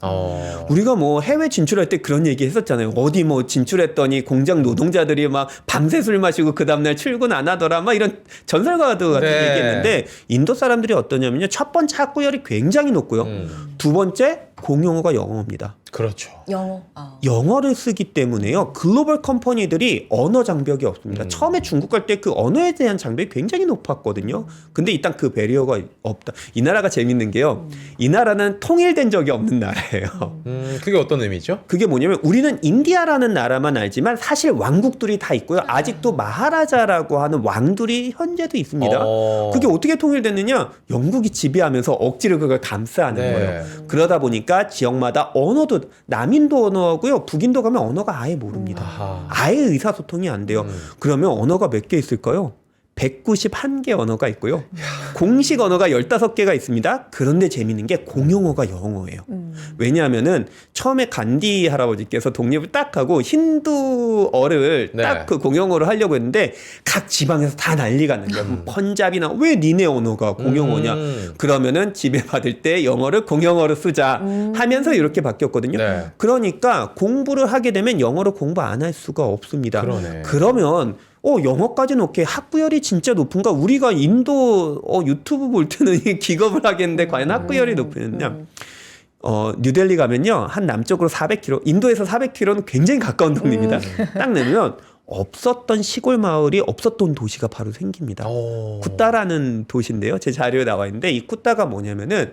우리가 뭐 해외 진출할 때 그런 얘기 했었잖아요. 어디 뭐 진출했더니 공장 노동자들이 막 밤새 술 마시고 그 다음날 출근 안 하더라 막 이런 전설과도 같은 네. 얘기했는데 인도 사람들이 어떠냐면요. 첫 번째 학구열이 굉장히 높고요. 두 번째 공용어가 영어입니다. 그렇죠. 영어. 영어를 쓰기 때문에요. 글로벌 컴퍼니들이 언어 장벽이 없습니다. 처음에 중국 갈 때 그 언어에 대한 장벽이 굉장히 높았거든요. 근데 일단 그 배리어가 없다. 이 나라가 재밌는 게요. 이 나라는 통일된 적이 없는 나라예요. 그게 어떤 의미죠? 그게 뭐냐면 우리는 인디아라는 나라만 알지만 사실 왕국들이 다 있고요. 아직도 마하라자라고 하는 왕들이 현재도 있습니다. 그게 어떻게 통일됐느냐? 영국이 지배하면서 억지로 그걸 감싸는 네. 거예요. 그러다 보니까 지역마다 언어도 남인도 언어고요. 북인도 가면 언어가 아예 모릅니다. 아예 의사소통이 안 돼요. 그러면 언어가 몇 개 있을까요? 191개 언어가 있고요. 공식 언어가 15개가 있습니다. 그런데 재미있는 게 공용어가 영어예요. 왜냐하면은 처음에 간디 할아버지께서 독립을 딱 하고 힌두어를 네. 딱 그 공용어로 하려고 했는데 각 지방에서 다 난리가 난 거예요. 펀잡이나 왜 니네 언어가 공용어냐. 그러면은 지배받을 때 영어를 공용어로 쓰자 하면서 이렇게 바뀌었거든요. 네. 그러니까 공부를 하게 되면 영어로 공부 안 할 수가 없습니다. 그러네. 그러면 영어까지는 오케이. 학구열이 진짜 높은가? 우리가 인도 유튜브 볼 때는 기겁을 하겠는데 과연 학구열이 높으냐? 뉴델리 가면요. 한 남쪽으로 400km, 인도에서 400km는 굉장히 가까운 동네입니다. 딱 내면 없었던 시골 마을이 없었던 도시가 바로 생깁니다. 쿠따라는 도시인데요. 제 자료에 나와 있는데 이 쿠따가 뭐냐면은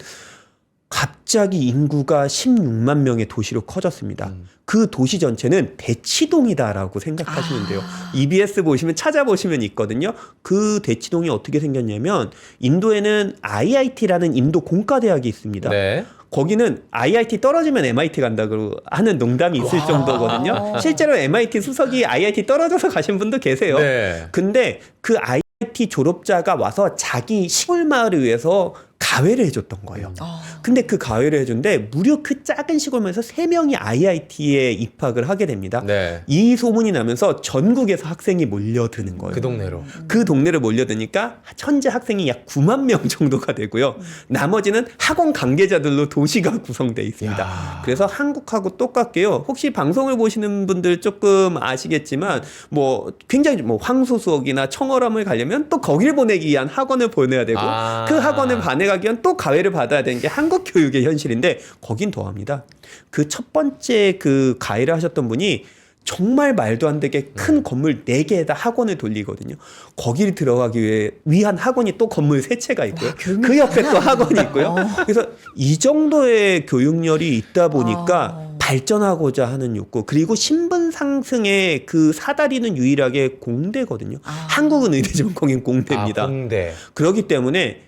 갑자기 인구가 16만 명의 도시로 커졌습니다. 그 도시 전체는 대치동이다라고 생각하시면 돼요. EBS 보시면 찾아보시면 있거든요. 그 대치동이 어떻게 생겼냐면 인도에는 IIT라는 인도 공과대학이 있습니다. 네. 거기는 IIT 떨어지면 MIT 간다고 하는 농담이 있을 정도거든요. 실제로 MIT 수석이 IIT 떨어져서 가신 분도 계세요. 네. 근데 그 IIT 졸업자가 와서 자기 시골 마을을 위해서 가회를 해줬던 거예요. 근데 그 가회를 해준데 무려 그 작은 시골 마을에서 3명이 IIT에 입학을 하게 됩니다. 네. 이 소문이 나면서 전국에서 학생이 몰려드는 거예요. 그 동네로. 그 동네를 몰려드니까 현재 학생이 약 9만 명 정도가 되고요. 나머지는 학원 관계자들로 도시가 구성돼 있습니다. 야. 그래서 한국하고 똑같게요. 혹시 방송을 보시는 분들 조금 아시겠지만 뭐 굉장히 뭐 황소수옥이나 청어람을 가려면 또 거길 보내기 위한 학원을 보내야 되고 그 학원을 보내가기 위한 또 가회를 받아야 되는 게 한국 교육의 현실인데 거긴 더합니다. 그 첫 번째 그 가회를 하셨던 분이 정말 말도 안 되게 큰 건물 4개에다 학원을 돌리거든요. 거기를 들어가기 위한 학원이 또 건물 3채가 있고요. 그 옆에 또 학원이 있고요. 그래서 이 정도의 교육열이 있다 보니까 발전하고자 하는 욕구, 그리고 신분 상승의 그 사다리는 유일하게 공대거든요. 한국은 의대지만 거긴 공대입니다. 공대. 그렇기 때문에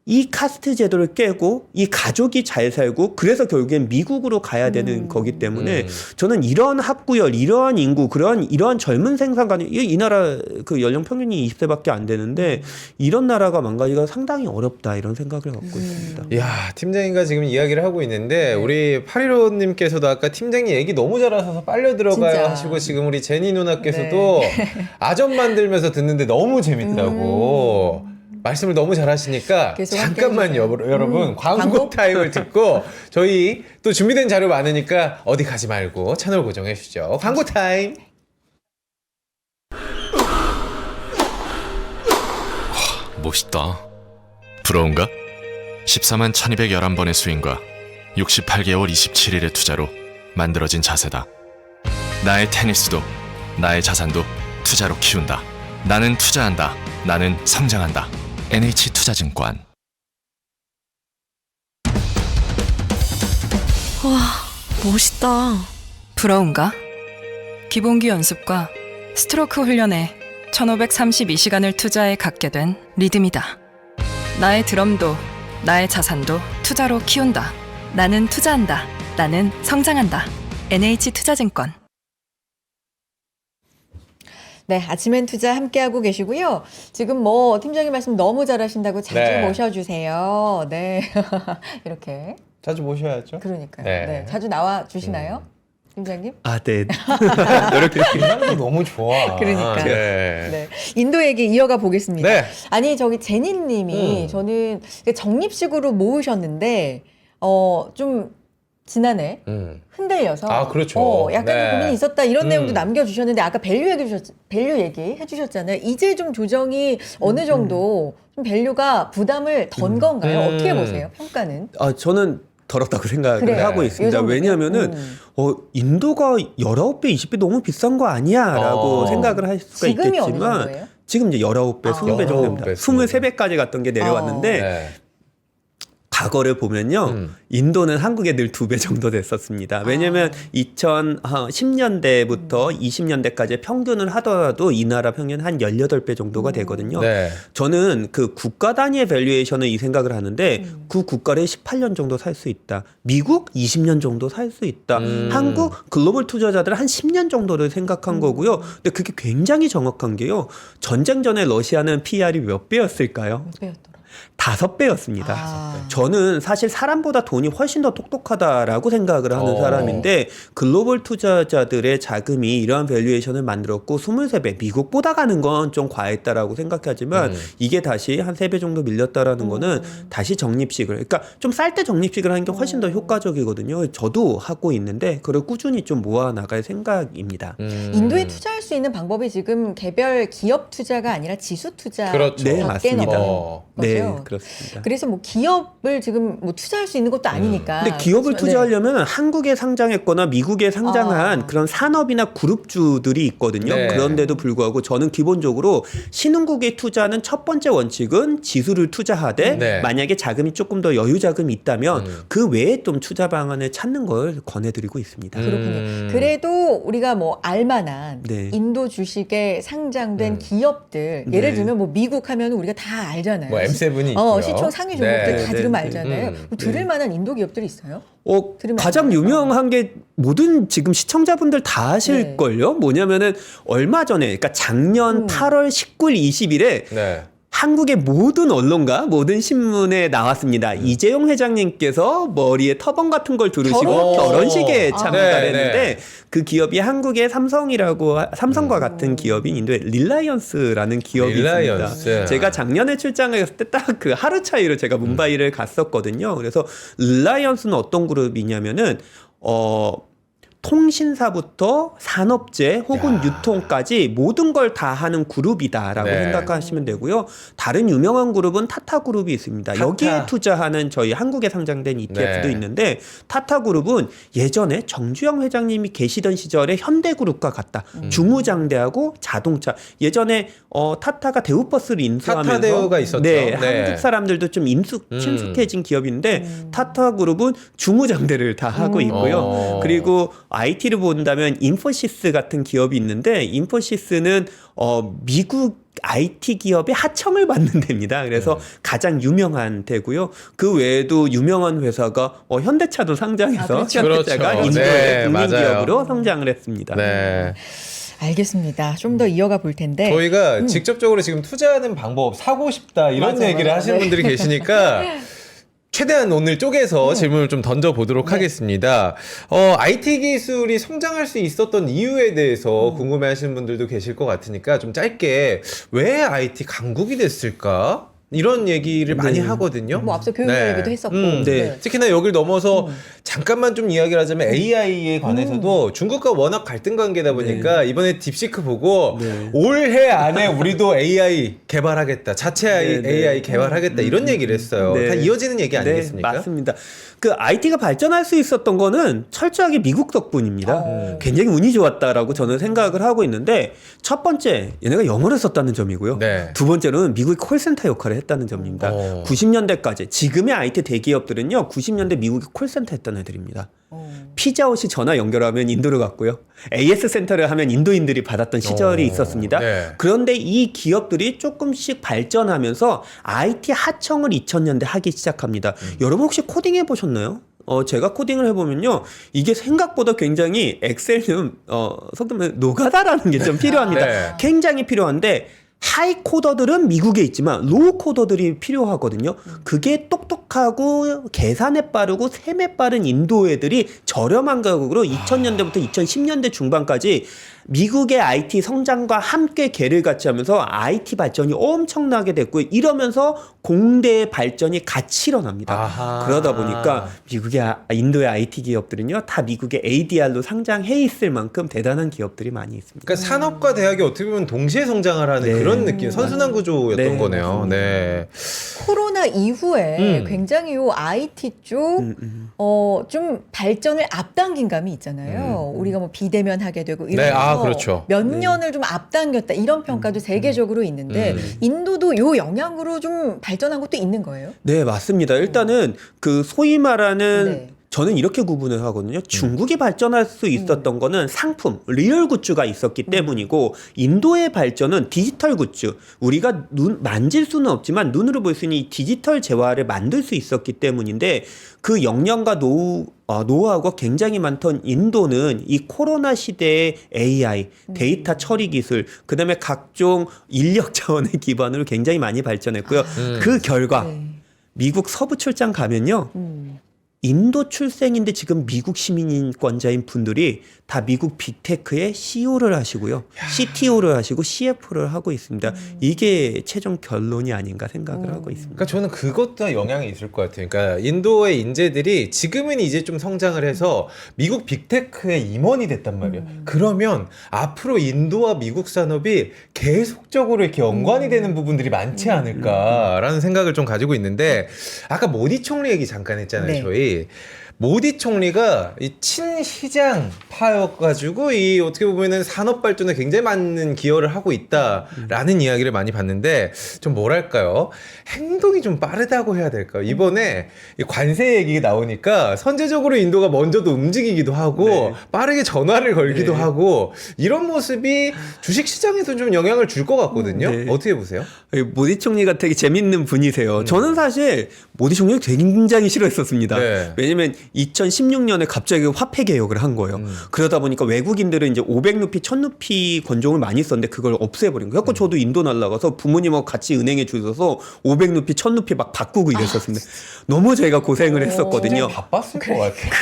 이 카스트 제도를 깨고 이 가족이 잘 살고 그래서 결국엔 미국으로 가야 되는 거기 때문에 저는 이러한 학구열, 이러한 인구, 이러한 젊은 생산관이 이 나라 그 연령 평균이 20세밖에 안 되는데 이런 나라가 망가지기가 상당히 어렵다 이런 생각을 갖고 있습니다. 이야, 팀장님과 지금 이야기를 하고 있는데 우리 815님께서도 아까 팀장님 얘기 너무 잘하셔서 빨려 들어가요 진짜. 하시고 지금 우리 제니 누나께서도 아점 만들면서 듣는데 너무 재밌다고 말씀을 너무 잘하시니까 계속 잠깐만 여러분 광고 타임을 듣고 저희 또 준비된 자료 많으니까 어디 가지 말고 채널 고정해 주시죠. 광고 타임. 멋있다. 부러운가? 14만 1211번의 스윙과 68개월 27일의 투자로 만들어진 자세다. 나의 테니스도 나의 자산도 투자로 키운다. 나는 투자한다. 나는 성장한다. NH투자증권. 와, 멋있다. 부러운가? 기본기 연습과 스트로크 훈련에 1532시간을 투자해 갖게 된 리듬이다. 나의 드럼도 나의 자산도 투자로 키운다. 나는 투자한다. 나는 성장한다. NH투자증권. 네, 아침엔 투자 함께하고 계시고요. 지금 뭐 팀장님 말씀 너무 잘하신다고 자주 네. 모셔주세요. 네, 이렇게 자주 모셔야죠. 그러니까요. 네. 네, 자주 나와 주시나요, 팀장님? 아, 네. 팀장님 너무 좋아. 그러니까. 네. 네, 인도 얘기 이어가 보겠습니다. 네. 아니 저기 제니님이 저는 적립식으로 모으셨는데 좀 지난해 흔들려서 아, 그렇죠. 약간 네. 고민이 있었다 이런 내용도 남겨주셨는데 아까 밸류 얘기해 주셨잖아요. 이제 좀 조정이 어느 정도 좀 밸류가 부담을 던 건가요? 어떻게 보세요? 평가는? 아, 저는 덜었다고 생각을 그래요. 하고 있습니다. 요 정도면? 왜냐하면은 인도가 19배, 20배 너무 비싼 거 아니야라고 생각을 할 수가 지금이 어느 있겠지만 정도예요? 지금 이제 19배, 20배 정도입니다. 19배, 23배까지 갔던 게 내려왔는데 네. 과거를 보면요. 인도는 한국에 늘 2배 정도 됐었습니다. 왜냐면 2010년대부터 20년대까지 평균을 하더라도 이 나라 평균 한 18배 정도가 되거든요. 네. 저는 그 국가 단위의 밸류에이션을 이 생각을 하는데 그 국가를 18년 정도 살 수 있다. 미국 20년 정도 살 수 있다. 한국 글로벌 투자자들 한 10년 정도를 생각한 거고요. 근데 그게 굉장히 정확한 게요. 전쟁 전에 러시아는 PR이 몇 배였을까요? 몇 배였더라? 5배였습니다. 저는 사실 사람보다 돈이 훨씬 더 똑똑하다라고 생각을 하는 사람인데 글로벌 투자자들의 자금이 이러한 밸류에이션을 만들었고 23배, 미국보다 가는 건 좀 과했다라고 생각하지만 이게 다시 한 3배 정도 밀렸다라는 거는 다시 적립식을, 그러니까 좀 쌀 때 적립식을 하는 게 훨씬 더 효과적이거든요. 저도 하고 있는데 그걸 꾸준히 좀 모아 나갈 생각입니다. 인도에 투자할 수 있는 방법이 지금 개별 기업 투자가 아니라 지수 투자 그렇죠. 네, 밖에 맞습니다. 없는 네, 거죠. 그렇습니다. 그래서 뭐 기업을 지금 뭐 투자할 수 있는 것도 아니니까. 근데 기업을 그렇죠. 투자하려면 한국에 상장했거나 미국에 상장한 아. 그런 산업이나 그룹주들이 있거든요. 네. 그런데도 불구하고 저는 기본적으로 신흥국에 투자하는 첫 번째 원칙은 지수를 투자하되 네. 만약에 자금이 조금 더 여유 자금이 있다면 그 외에 좀 투자 방안을 찾는 걸 권해드리고 있습니다. 그렇군요. 그래도 우리가 뭐 알만한 네. 인도 주식에 상장된 기업들 예를 들면 뭐 미국 하면 우리가 다 알잖아요. 뭐 M7이 있고요. 시총 상위 종목들 네. 다 들으면 알잖아요. 음. 들을 만한 인도 기업들이 있어요? 들으면 가장 알잖아요. 유명한 게 모든 지금 시청자분들 다 아실걸요? 뭐냐면은 얼마 전에, 그러니까 작년 8월 19일, 20일에 네. 한국의 모든 언론과 모든 신문에 나왔습니다. 이재용 회장님께서 머리에 터번 같은 걸 두르시고 결혼? 결혼식에 아. 참가를 네, 했는데 네. 그 기업이 한국의 삼성과 같은 기업인 인도의 릴라이언스라는 기업이 릴라이언스. 있습니다. 제가 작년에 출장을 했을 때 딱 그 하루 차이로 제가 뭄바이를 갔었거든요. 그래서 릴라이언스는 어떤 그룹이냐면은 통신사부터 산업재 혹은 야. 유통까지 모든 걸 다 하는 그룹이다라고 네. 생각하시면 되고요. 다른 유명한 그룹은 타타그룹이 있습니다. 타타. 여기에 투자하는 저희 한국에 상장된 ETF도 네. 있는데 타타그룹은 예전에 정주영 회장님이 계시던 시절에 현대그룹과 같다. 주무장대하고 자동차. 예전에 타타가 대우버스를 인수하면서 타타대우가 있었죠. 네, 네. 한국 사람들도 좀 친숙해진 기업인데 타타그룹은 주무장대를 다 하고 있고요. 그리고 IT를 본다면 인포시스 같은 기업이 있는데 인포시스는 미국 IT 기업의 하청을 받는 데입니다. 그래서 가장 유명한 데고요. 그 외에도 유명한 회사가 현대차도 상장해서 그렇죠. 현대차가 그렇죠. 인도의 네, 국민 맞아요. 기업으로 성장을 했습니다. 네. 알겠습니다. 좀 더 이어가 볼 텐데. 저희가 직접적으로 지금 투자하는 방법 사고 싶다 이런 맞아, 얘기를 맞아. 하시는 네. 분들이 계시니까 최대한 오늘 쪼개서 질문을 좀 던져보도록 하겠습니다. IT 기술이 성장할 수 있었던 이유에 대해서 궁금해하시는 분들도 계실 것 같으니까 좀 짧게 왜 IT 강국이 됐을까? 이런 얘기를 많이 하거든요. 뭐 앞서 교육 얘기도 했었고. 네. 특히나 여기를 넘어서 잠깐만 좀 이야기를 하자면 AI에 관해서도 중국과 워낙 갈등 관계다 보니까 이번에 딥시크 보고 올해 안에 우리도 AI 개발하겠다. 자체 AI 개발하겠다. 이런 얘기를 했어요. 네. 다 이어지는 얘기 아니겠습니까? 네, 맞습니다. 그 IT가 발전할 수 있었던 거는 철저하게 미국 덕분입니다. 굉장히 운이 좋았다라고 저는 생각을 하고 있는데 첫 번째 얘네가 영어를 썼다는 점이고요. 네. 두 번째는 미국의 콜센터 역할을 했다는 점입니다. 90년대까지 지금의 IT 대기업들은요. 90년대 미국의 콜센터 했던 애들입니다. 피자헛이 전화 연결하면 인도를 갔고요. AS 센터를 하면 인도인들이 받았던 시절이 있었습니다. 네. 그런데 이 기업들이 조금씩 발전하면서 IT 하청을 2000년대 하기 시작합니다. 여러분 혹시 코딩 해보셨나요? 제가 코딩을 해보면요. 이게 생각보다 굉장히 엑셀은, 속도 노가다라는 게 좀 필요합니다. 네. 굉장히 필요한데, 하이 코더들은 미국에 있지만 로우 코더들이 필요하거든요. 그게 똑똑하고 계산에 빠르고 셈에 빠른 인도 애들이 저렴한 가격으로 2000년대부터 2010년대 중반까지 미국의 IT 성장과 함께 개를 같이 하면서 IT 발전이 엄청나게 됐고요. 이러면서 공대의 발전이 같이 일어납니다. 아하. 그러다 보니까 인도의 IT 기업들은요. 다 미국의 ADR로 상장해 있을 만큼 대단한 기업들이 많이 있습니다. 그러니까 산업과 대학이 어떻게 보면 동시에 성장을 하는 네. 그런 느낌, 선순환 구조였던 네, 거네요. 네. 코로나 이후에 굉장히 요 IT 쪽, 좀 발전을 앞당긴 감이 있잖아요. 우리가 뭐 비대면 하게 되고 이러면서 그렇죠. 몇 년을 좀 앞당겼다 이런 평가도 세계적으로 있는데 인도도 요 영향으로 좀 발전한 것도 있는 거예요? 네, 맞습니다. 일단은 그 소위 말하는 네. 저는 이렇게 구분을 하거든요. 중국이 발전할 수 있었던 거는 상품, 리얼 굿즈가 있었기 때문이고 인도의 발전은 디지털 굿즈. 우리가 만질 수는 없지만 눈으로 볼 수 있는 이 디지털 재화를 만들 수 있었기 때문인데 그 역량과 노하우가 굉장히 많던 인도는 이 코로나 시대의 AI, 데이터 처리 기술, 그다음에 각종 인력 자원의 기반으로 굉장히 많이 발전했고요. 그 결과 네. 미국 서부 출장 가면요. 인도 출생인데 지금 미국 시민권자인 분들이 다 미국 빅테크의 CEO를 하시고요. CTO를 하시고 CF를 하고 있습니다. 이게 최종 결론이 아닌가 생각을 하고 있습니다. 그러니까 저는 그것도 영향이 있을 것 같아요. 그러니까 인도의 인재들이 지금은 이제 좀 성장을 해서 미국 빅테크의 임원이 됐단 말이에요. 그러면 앞으로 인도와 미국 산업이 계속적으로 이렇게 연관이 되는 부분들이 많지 않을까라는 생각을 좀 가지고 있는데 아까 모디 총리 얘기 잠깐 했잖아요. 네. 저희 모디 총리가 이 친시장파여가지고 이 어떻게 보면은 산업 발전에 굉장히 많은 기여를 하고 있다라는 이야기를 많이 봤는데 좀 뭐랄까요? 행동이 좀 빠르다고 해야 될까요? 이번에 이 관세 얘기가 나오니까 선제적으로 인도가 먼저도 움직이기도 하고 네. 빠르게 전화를 걸기도 네. 하고 이런 모습이 주식 시장에도 좀 영향을 줄 것 같거든요. 네. 어떻게 보세요? 모디 총리가 되게 재밌는 분이세요. 저는 사실 모디 총리를 굉장히 싫어했었습니다. 네. 왜냐면 2016년에 갑자기 화폐 개혁을 한 거예요. 그러다 보니까 외국인들은 이제 500루피, 1000루피 권종을 많이 썼는데 그걸 없애버린 거예요. 그래서 저도 인도 날라가서 부모님하고 같이 은행에 주셔서 500루피, 1000루피 막 바꾸고 이랬었습니다. 너무 제가 고생을 했었거든요. 바빴을 것 같아요.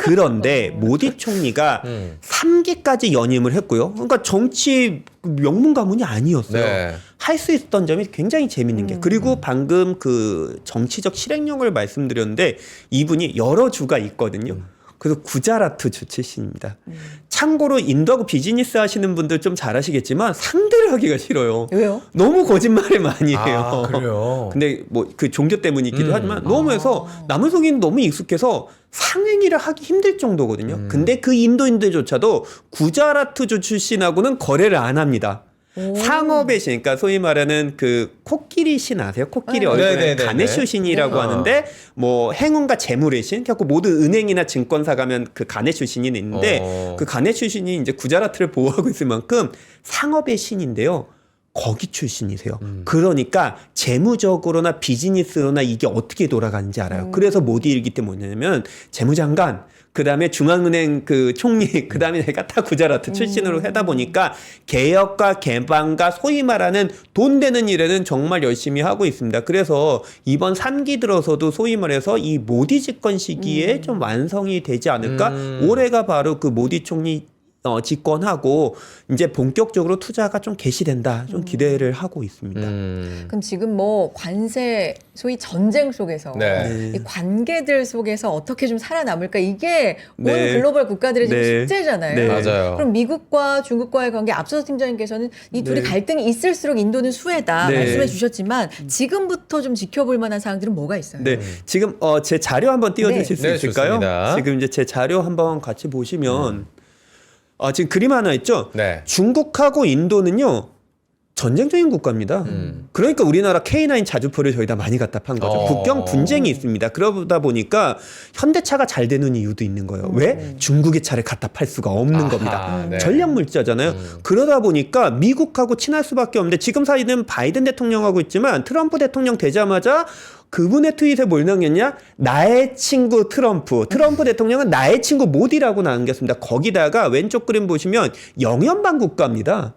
그런데 모디 총리가 3기까지 연임을 했고요. 그러니까 정치 명문 가문이 아니었어요. 네. 할 수 있었던 점이 굉장히 재밌는 게 그리고 방금 그 정치적 실행력을 말씀드렸는데 이분이 여러 주가 있거든요. 그래서 구자라트 주 출신입니다. 참고로 인도하고 비즈니스 하시는 분들 좀 잘 아시겠지만 상대를 하기가 싫어요. 왜요? 너무 거짓말을 많이 해요. 아, 그래요? 근데 뭐 그 종교 때문이기도 하지만 너무 해서 남을 속이는 너무 익숙해서 상행위를 하기 힘들 정도거든요. 근데 그 인도인들조차도 구자라트주 출신하고는 거래를 안 합니다. 상업의 신, 그러니까 소위 말하는 그 코끼리 신 아세요? 코끼리 얼굴에 네네네네. 가네슈 신이라고 하는데 뭐 행운과 재물의 신, 그래서 모든 은행이나 증권사 가면 그 가네슈 신이 있는데 그 가네슈 신이 이제 구자라트를 보호하고 있을 만큼 상업의 신인데요. 거기 출신이세요. 그러니까 재무적으로나 비즈니스로나 이게 어떻게 돌아가는지 알아요. 그래서 모디 일기 때 뭐냐면 재무장관, 그 다음에 중앙은행 그 총리, 그 다음에 내가 다 구자라트 출신으로 하다 보니까 개혁과 개방과 소위 말하는 돈 되는 일에는 정말 열심히 하고 있습니다. 그래서 이번 3기 들어서도 소위 말해서 이 모디 집권 시기에 좀 완성이 되지 않을까? 올해가 바로 그 모디 총리 집권하고 이제 본격적으로 투자가 좀 개시된다. 좀 기대를 하고 있습니다. 그럼 지금 뭐 관세 소위 전쟁 속에서 네. 이 관계들 속에서 어떻게 좀 살아남을까 이게 온 네. 글로벌 국가들의 지금 네. 숙제잖아요. 네. 맞아요. 그럼 미국과 중국과의 관계 앞서서 팀장님께서는 이 둘이 네. 갈등이 있을수록 인도는 수혜다 네. 말씀해 주셨지만 지금부터 좀 지켜볼 만한 사항들은 뭐가 있어요? 네, 지금 제 자료 한번 띄워주실 수 네, 있을까요? 좋습니다. 지금 이제 제 자료 한번 같이 보시면 지금 그림 하나 있죠? 네. 중국하고 인도는요 전쟁적인 국가입니다. 그러니까 우리나라 K9 자주포를 저희다 많이 갖다 판 거죠. 국경 분쟁이 있습니다. 그러다 보니까 현대차가 잘 되는 이유도 있는 거예요. 왜? 중국의 차를 갖다 팔 수가 없는 아하, 겁니다. 네. 전략 물자잖아요. 그러다 보니까 미국하고 친할 수밖에 없는데 지금 사이는 바이든 대통령하고 있지만 트럼프 대통령 되자마자 그분의 트윗에 뭘 남겼냐? 나의 친구 트럼프. 트럼프 대통령은 나의 친구 모디라고 남겼습니다. 거기다가 왼쪽 그림 보시면 영연방 국가입니다.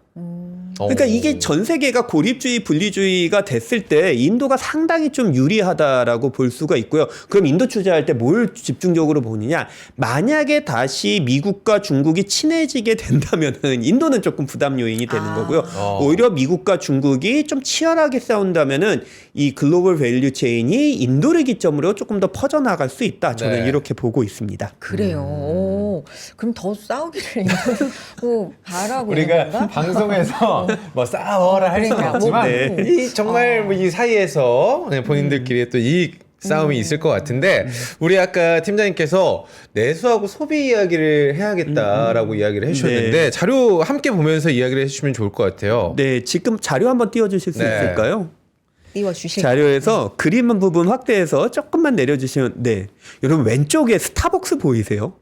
그러니까 이게 전 세계가 고립주의, 분리주의가 됐을 때 인도가 상당히 좀 유리하다라고 볼 수가 있고요. 그럼 인도 투자할 때 뭘 집중적으로 보느냐? 만약에 다시 미국과 중국이 친해지게 된다면은 인도는 조금 부담 요인이 되는 거고요. 오히려 미국과 중국이 좀 치열하게 싸운다면은 이 글로벌 밸류 체인이 인도를 기점으로 조금 더 퍼져나갈 수 있다. 저는 네. 이렇게 보고 있습니다. 그래요. 오, 그럼 더 싸우기를 인도는 뭐 바라고 우리가 있는 건가? 방송에서 뭐 싸워라 할 수는 그러니까, 없지만 네. 이 정말 뭐이 사이에서 본인들끼리 또 이익 싸움이 있을 것 같은데 우리 아까 팀장님께서 내수하고 소비 이야기를 해야겠다라고 이야기를 해주셨는데 네. 자료 함께 보면서 이야기를 해주시면 좋을 것 같아요. 네, 지금 자료 한번 띄워주실 수 네. 있을까요? 띄워주실 자료에서 그림 부분 확대해서 조금만 내려주시면 네, 여러분 왼쪽에 스타벅스 보이세요?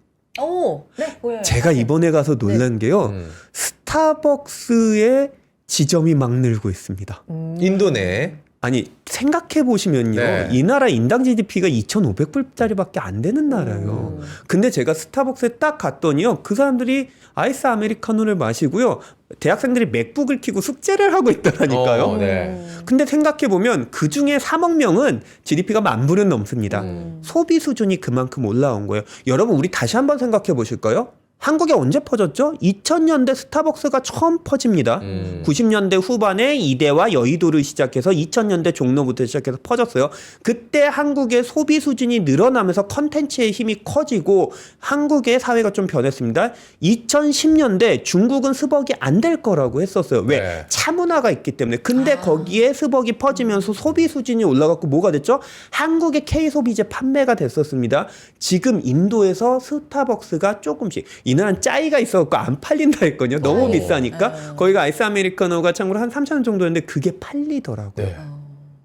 오, 네, 보여요. 제가 이번에 가서 놀란 게요. 스타벅스의 지점이 막 늘고 있습니다. 인도 내 아니 생각해 보시면요. 네. 이 나라 인당 GDP가 2,500불짜리밖에 안 되는 나라예요. 근데 제가 스타벅스에 딱 갔더니요. 그 사람들이 아이스 아메리카노를 마시고요. 대학생들이 맥북을 켜고 숙제를 하고 있더라니까요. 네. 근데 생각해 보면 그 중에 3억 명은 GDP가 10,000불은 넘습니다. 소비 수준이 그만큼 올라온 거예요. 여러분 우리 다시 한번 생각해 보실까요? 한국에 언제 퍼졌죠? 2000년대 스타벅스가 처음 퍼집니다. 90년대 후반에 이대와 여의도를 시작해서 2000년대 종로부터 시작해서 퍼졌어요. 그때 한국의 소비 수준이 늘어나면서 컨텐츠의 힘이 커지고 한국의 사회가 좀 변했습니다. 2010년대 중국은 스벅이 안 될 거라고 했었어요. 왜? 네. 차 문화가 있기 때문에. 근데 거기에 스벅이 퍼지면서 소비 수준이 올라갔고 뭐가 됐죠? 한국의 K소비재 판매가 됐었습니다. 지금 인도에서 스타벅스가 조금씩 이 나라는 짜이가 있어갖고 안 팔린다 했거든요. 너무 비싸니까. 거기가 아이스 아메리카노가 참고로 한 3,000원 정도였는데 그게 팔리더라고요. 네.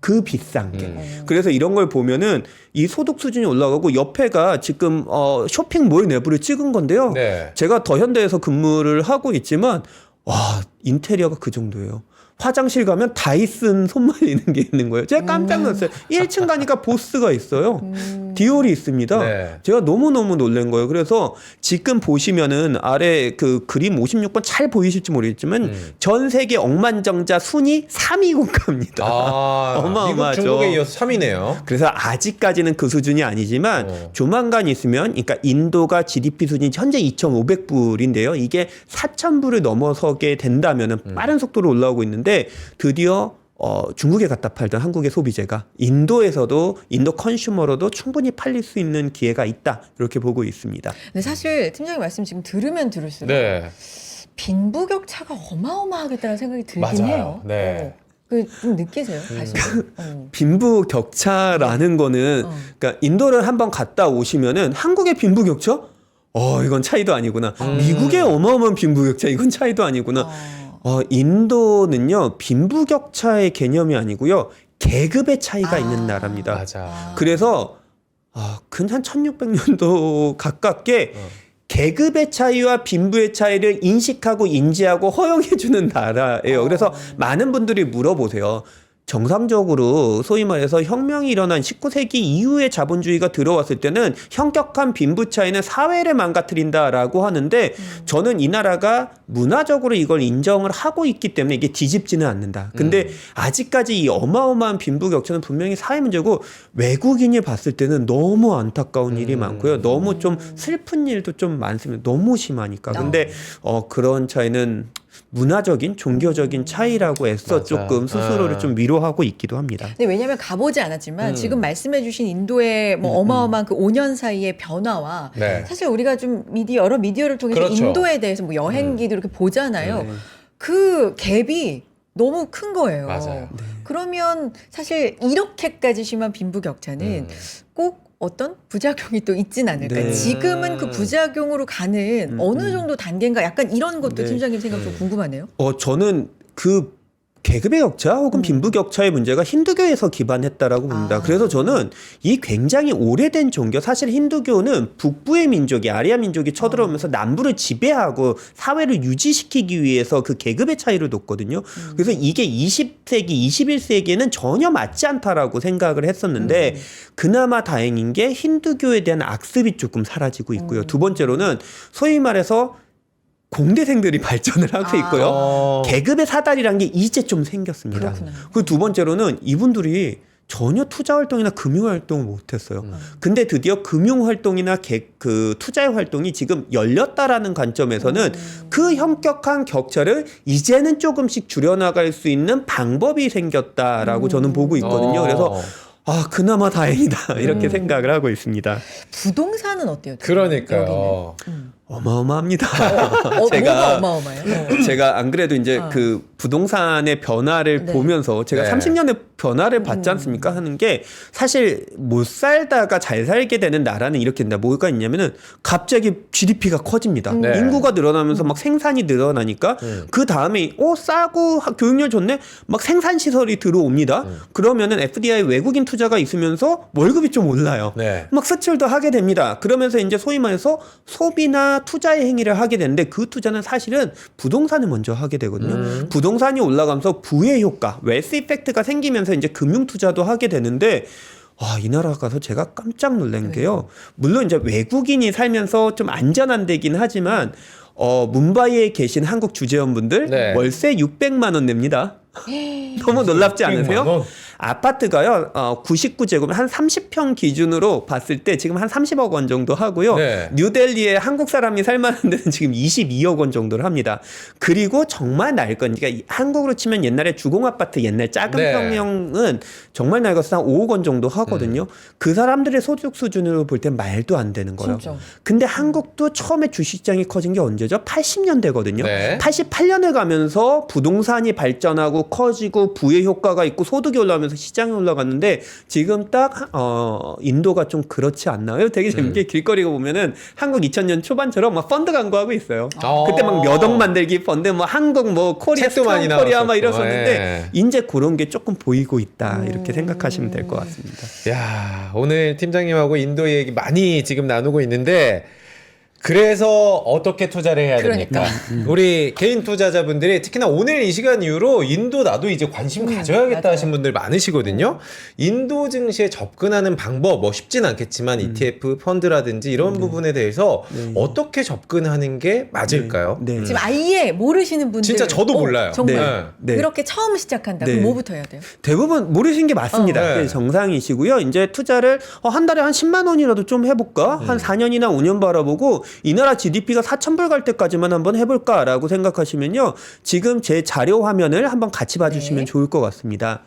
그 비싼 게. 그래서 이런 걸 보면은 이 소득 수준이 올라가고 옆에가 지금 쇼핑몰 내부를 찍은 건데요. 네. 제가 더현대에서 근무를 하고 있지만 와 인테리어가 그 정도예요. 화장실 가면 다이슨 손 말리는 게 있는 거예요. 제가 깜짝 놀랐어요. 1층 가니까 보스가 있어요. 디올이 있습니다. 네. 제가 너무너무 놀란 거예요. 그래서 지금 보시면은 아래 그 그림 56번 잘 보이실지 모르겠지만 전 세계 억만장자 순위 3위 국가입니다. 아, 미국, 어마어마하죠. 중국에 이어서 3위네요. 그래서 아직까지는 그 수준이 아니지만 조만간 있으면 그러니까 인도가 GDP 수준이 현재 2,500불인데요. 이게 4,000불을 넘어서게 된다면은 빠른 속도로 올라오고 있는데 드디어 중국에 갖다 팔던 한국의 소비재가 인도에서도 인도 컨슈머로도 충분히 팔릴 수 있는 기회가 있다. 이렇게 보고 있습니다. 근데 사실 팀장님 말씀 지금 들으면 들을수록 네. 빈부격차가 어마어마하겠다는 생각이 들긴 맞아요. 해요. 네. 그 좀 느끼세요, 사실. 빈부 격차라는 거는 그러니까 인도를 한번 갔다 오시면은 한국의 빈부 격차? 이건 차이도 아니구나. 미국의 어마어마한 빈부 격차 이건 차이도 아니구나. 인도는요 빈부 격차의 개념이 아니고요 계급의 차이가 있는 나라입니다. 맞아. 그래서 근 한 1600년도 가깝게 계급의 차이와 빈부의 차이를 인식하고 인지하고 허용해주는 나라예요. 그래서 많은 분들이 물어보세요. 정상적으로 소위 말해서 혁명이 일어난 19세기 이후에 자본주의가 들어왔을 때는 현격한 빈부 차이는 사회를 망가뜨린다라고 하는데 저는 이 나라가 문화적으로 이걸 인정을 하고 있기 때문에 이게 뒤집지는 않는다. 근데 아직까지 이 어마어마한 빈부 격차는 분명히 사회 문제고 외국인이 봤을 때는 너무 안타까운 일이 많고요. 너무 좀 슬픈 일도 좀 많습니다. 너무 심하니까. 근데 그런 차이는 문화적인 종교적인 차이라고 애써 맞아. 조금 스스로를 좀 위로하고 있기도 합니다. 근데 왜냐하면 가보지 않았지만 지금 말씀해주신 인도의 뭐 어마어마한 그 5년 사이의 변화와 네. 사실 우리가 좀 여러 미디어를 통해서 그렇죠. 인도에 대해서 뭐 여행기도 이렇게 보잖아요. 그 갭이 너무 큰 거예요. 맞아요. 그러면 사실 이렇게까지 심한 빈부격차는 꼭 어떤 부작용이 또 있진 않을까. 네. 지금은 그 부작용으로 가는 어느 정도 단계인가 약간 이런 것도 네. 팀장님 생각 좀 궁금하네요. 저는 그 계급의 격차 혹은 빈부 격차의 문제가 힌두교에서 기반했다라고 봅니다. 그래서 저는 이 굉장히 오래된 종교, 사실 힌두교는 북부의 민족이 아리아 민족이 쳐들어오면서 남부를 지배하고 사회를 유지시키기 위해서 그 계급의 차이를 뒀거든요. 그래서 이게 20세기, 21세기에는 전혀 맞지 않다라고 생각을 했었는데 그나마 다행인 게 힌두교에 대한 악습이 조금 사라지고 있고요. 두 번째로는 소위 말해서 공대생들이 발전을 하고 있고요. 계급의 사다리란 게 이제 좀 생겼습니다. 그 두 번째로는 이분들이 전혀 투자 활동이나 금융 활동을 못했어요. 근데 드디어 금융 활동이나 그 투자의 활동이 지금 열렸다라는 관점에서는 그 현격한 격차를 이제는 조금씩 줄여나갈 수 있는 방법이 생겼다라고 저는 보고 있거든요. 그래서 그나마 다행이다 이렇게 생각을 하고 있습니다. 부동산은 어때요? 그러니까요. 어마어마합니다. 뭐가 어마어마해요? 제가 안 그래도 이제 그 부동산의 변화를 네. 보면서 제가 네. 30년의 변화를 봤지 않습니까? 하는 게 사실 못 살다가 잘 살게 되는 나라는 이렇게 된다. 뭐가 있냐면은 갑자기 GDP가 커집니다. 네. 인구가 늘어나면서 막 생산이 늘어나니까 그 다음에 싸고 교육열 좋네? 막 생산 시설이 들어옵니다. 그러면은 FDI 외국인 투자가 있으면서 월급이 좀 올라요. 네. 막 수출도 하게 됩니다. 그러면서 이제 소위 말해서 소비나 투자의 행위를 하게 되는데 그 투자는 사실은 부동산을 먼저 하게 되거든요. 부동산이 올라가면서 부의 효과, 웨스 이펙트가 생기면서 이제 금융 투자도 하게 되는데 이 나라 가서 제가 깜짝 놀란 게요. 물론 이제 외국인이 살면서 좀 안전한 데긴 하지만 뭄바이에 계신 한국 주재원분들 네. 월세 600만 원 냅니다. 너무 놀랍지 600만 않으세요? 원? 아파트가요, 99제곱, 한 30평 기준으로 봤을 때 지금 한 30억 원 정도 하고요. 네. 뉴델리에 한국 사람이 살만한 데는 지금 22억 원 정도를 합니다. 그리고 정말 낡은, 그러니까 한국으로 치면 옛날에 주공아파트 옛날 작은 네. 평형은 정말 낡아서 한 5억 원 정도 하거든요. 그 사람들의 소득 수준으로 볼 땐 말도 안 되는 거예요. 진짜. 근데 한국도 처음에 주식시장이 커진 게 언제죠? 80년대거든요. 네. 88년에 가면서 부동산이 발전하고 커지고 부의 효과가 있고 소득이 올라가면서 시장이 올라갔는데 지금 딱 인도가 좀 그렇지 않나요? 되게 재밌게 길거리가 보면은 한국 2000년 초반처럼 막 펀드 광고하고 있어요. 그때 막 몇 억 만들기 펀드 뭐 한국 뭐 코리아 책도 많이 스트롱 코리아 막 나왔었고. 이랬었는데 예. 이제 그런 게 조금 보이고 있다 이렇게 생각하시면 될 것 같습니다. 야, 오늘 팀장님하고 인도 얘기 많이 지금 나누고 있는데 그래서 어떻게 투자를 해야 됩니까? 우리 개인 투자자분들이 특히나 오늘 이 시간 이후로 인도 나도 이제 관심 가져야겠다 맞아요. 하신 분들 많으시거든요. 인도 증시에 접근하는 방법 뭐 쉽진 않겠지만 ETF 펀드라든지 이런 부분에 대해서 어떻게 접근하는 게 맞을까요? 네. 지금 아예 모르시는 분들 진짜 저도 몰라요. 정말 네. 그렇게 처음 시작한다. 네. 그럼 뭐부터 해야 돼요? 대부분 모르시는 게 맞습니다. 네. 그게 정상이시고요. 이제 투자를 한 달에 한 10만 원이라도 좀 해볼까? 한 4년이나 5년 바라보고 이 나라 GDP가 4,000불 갈 때까지만 한번 해볼까라고 생각하시면요. 지금 제 자료 화면을 한번 같이 봐주시면 네. 좋을 것 같습니다.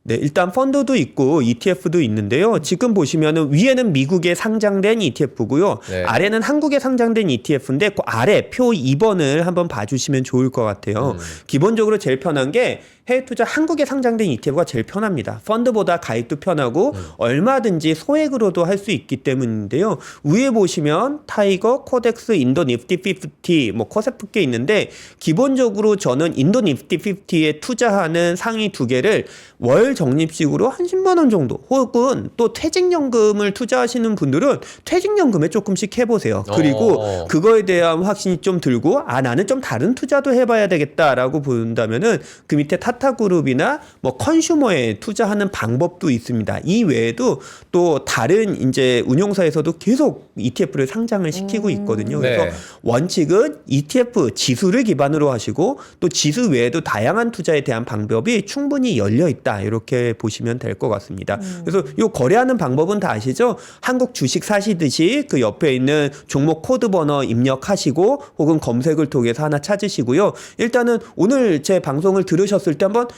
네, 일단 펀드도 있고 ETF도 있는데요. 지금 보시면은 위에는 미국에 상장된 ETF고요. 네. 아래는 한국에 상장된 ETF인데 그 아래 표 2번을 한번 봐주시면 좋을 것 같아요. 기본적으로 제일 편한 게 해외 투자 한국에 상장된 ETF가 제일 편합니다. 펀드보다 가입도 편하고 얼마든지 소액으로도 할 수 있기 때문인데요. 위에 보시면 타이거, 코덱스, 인도 니프티 50, 뭐 코세프께 있는데 기본적으로 저는 인도 니프티 50에 투자하는 상위 두 개를 월 적립식으로 한 10만 원 정도 혹은 또 퇴직연금을 투자하시는 분들은 퇴직연금에 조금씩 해보세요. 그리고 그거에 대한 확신이 좀 들고 나는 좀 다른 투자도 해봐야 되겠다라고 본다면은 그 밑에 타타그룹이나 뭐 컨슈머에 투자하는 방법도 있습니다. 이 외에도 또 다른 이제 운용사에서도 계속 ETF를 상장을 시키고 있거든요. 그래서 네. 원칙은 ETF 지수를 기반으로 하시고 또 지수 외에도 다양한 투자에 대한 방법이 충분히 열려 있다. 이렇게 보시면 될 것 같습니다. 그래서 요 거래하는 방법은 다 아시죠? 한국 주식 사시듯이 그 옆에 있는 종목 코드 번호 입력하시고 혹은 검색을 통해서 하나 찾으시고요. 일단은 오늘 제 방송을 들으셨을 때 한번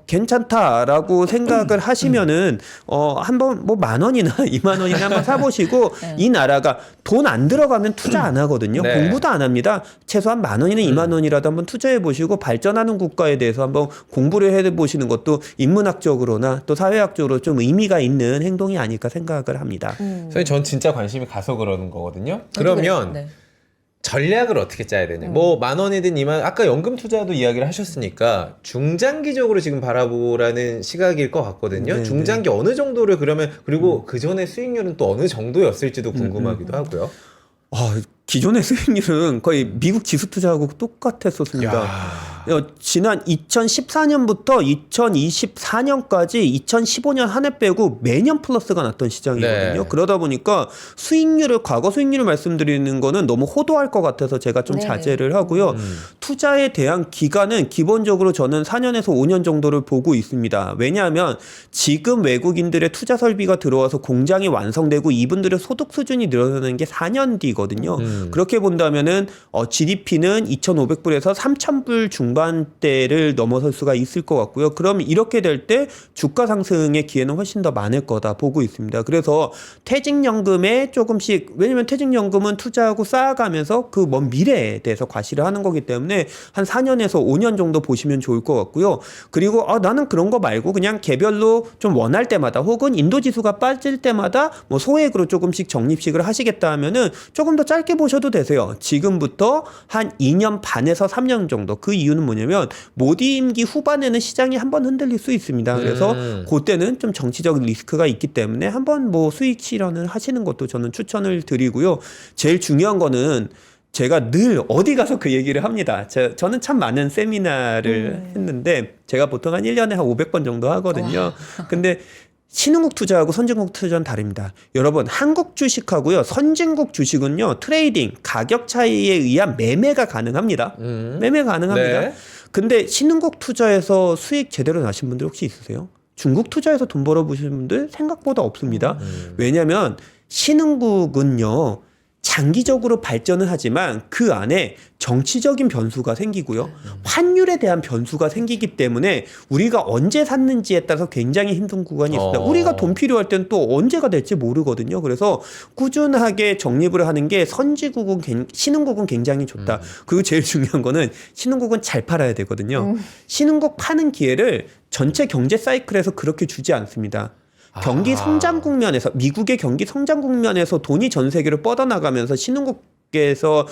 괜찮다라고 생각을 하시면은 한번 뭐 10,000원이나 20,000원이나 한번 사보시고 이 나라가 돈 안 들어가면 투자 안 하거든요. 네. 공부도 안 합니다. 최소한 10,000원이나 20,000원이라도 한번 투자해 보시고 발전하는 국가에 대해서 한번 공부를 해 보시는 것도 인문학적으로나 또 사회학적으로 좀 의미가 있는 행동이 아닐까 생각을 합니다. 선생님 전 진짜 관심이 가서 그러는 거거든요. 저도 그러면 그래요. 네. 전략을 어떻게 짜야 되냐? 뭐 10,000원이든 2만 아까 연금 투자도 이야기를 하셨으니까 중장기적으로 지금 바라보라는 시각일 것 같거든요. 네, 중장기 어느 정도를 그러면 그리고 그 전에 수익률은 또 어느 정도였을지도 궁금하기도 하고요. 기존의 수익률은 거의 미국 지수 투자하고 똑같았었습니다. 지난 2014년부터 2024년까지 2015년 한 해 빼고 매년 플러스가 났던 시장이거든요. 네. 그러다 보니까 과거 수익률을 말씀드리는 거는 너무 호도할 것 같아서 제가 좀 네네. 자제를 하고요. 투자에 대한 기간은 기본적으로 저는 4년에서 5년 정도를 보고 있습니다. 왜냐하면 지금 외국인들의 투자 설비가 들어와서 공장이 완성되고 이분들의 소득 수준이 늘어나는 게 4년 뒤거든요. 그렇게 본다면은 GDP는 2,500불에서 3,000불 중반대를 넘어설 수가 있을 것 같고요. 그럼 이렇게 될 때 주가 상승의 기회는 훨씬 더 많을 거다 보고 있습니다. 그래서 퇴직연금에 조금씩 왜냐면 퇴직연금은 투자하고 쌓아가면서 그 먼 미래에 대해서 과시를 하는 거기 때문에 한 4년에서 5년 정도 보시면 좋을 것 같고요. 그리고 나는 그런 거 말고 그냥 개별로 좀 원할 때마다 혹은 인도지수가 빠질 때마다 뭐 소액으로 조금씩 적립식을 하시겠다 하면은 조금 더 짧게 보셔도 되세요. 지금부터 한 2년 반에서 3년 정도. 그 이유는 뭐냐면 모디 임기 후반에는 시장이 한번 흔들릴 수 있습니다. 그래서 그때는 좀 정치적 리스크가 있기 때문에 한번 뭐 수익 실현을 하시는 것도 저는 추천을 드리고요. 제일 중요한 거는 제가 늘 어디 가서 그 얘기를 합니다. 저는 참 많은 세미나를 했는데 제가 보통 한 1년에 한 500번 정도 하거든요. 근데 신흥국 투자하고 선진국 투자는 다릅니다. 여러분 한국 주식하고요 선진국 주식은요 트레이딩 가격 차이에 의한 매매가 가능합니다. 매매 가능합니다. 네. 근데 신흥국 투자에서 수익 제대로 나신 분들 혹시 있으세요? 중국 투자에서 돈 벌어보시는 분들 생각보다 없습니다. 왜냐하면 신흥국은요 장기적으로 발전은 하지만 그 안에 정치적인 변수가 생기고요. 환율에 대한 변수가 생기기 때문에 우리가 언제 샀는지에 따라서 굉장히 힘든 구간이 있습니다. 우리가 돈 필요할 때는 또 언제가 될지 모르거든요. 그래서 꾸준하게 적립을 하는 게 선지국은 신흥국은 굉장히 좋다. 그리고 제일 중요한 거는 신흥국은 잘 팔아야 되거든요. 신흥국 파는 기회를 전체 경제 사이클에서 그렇게 주지 않습니다. 경기 성장 국면에서 미국의 경기 성장 국면에서 돈이 전 세계로 뻗어나가면서 신흥국에서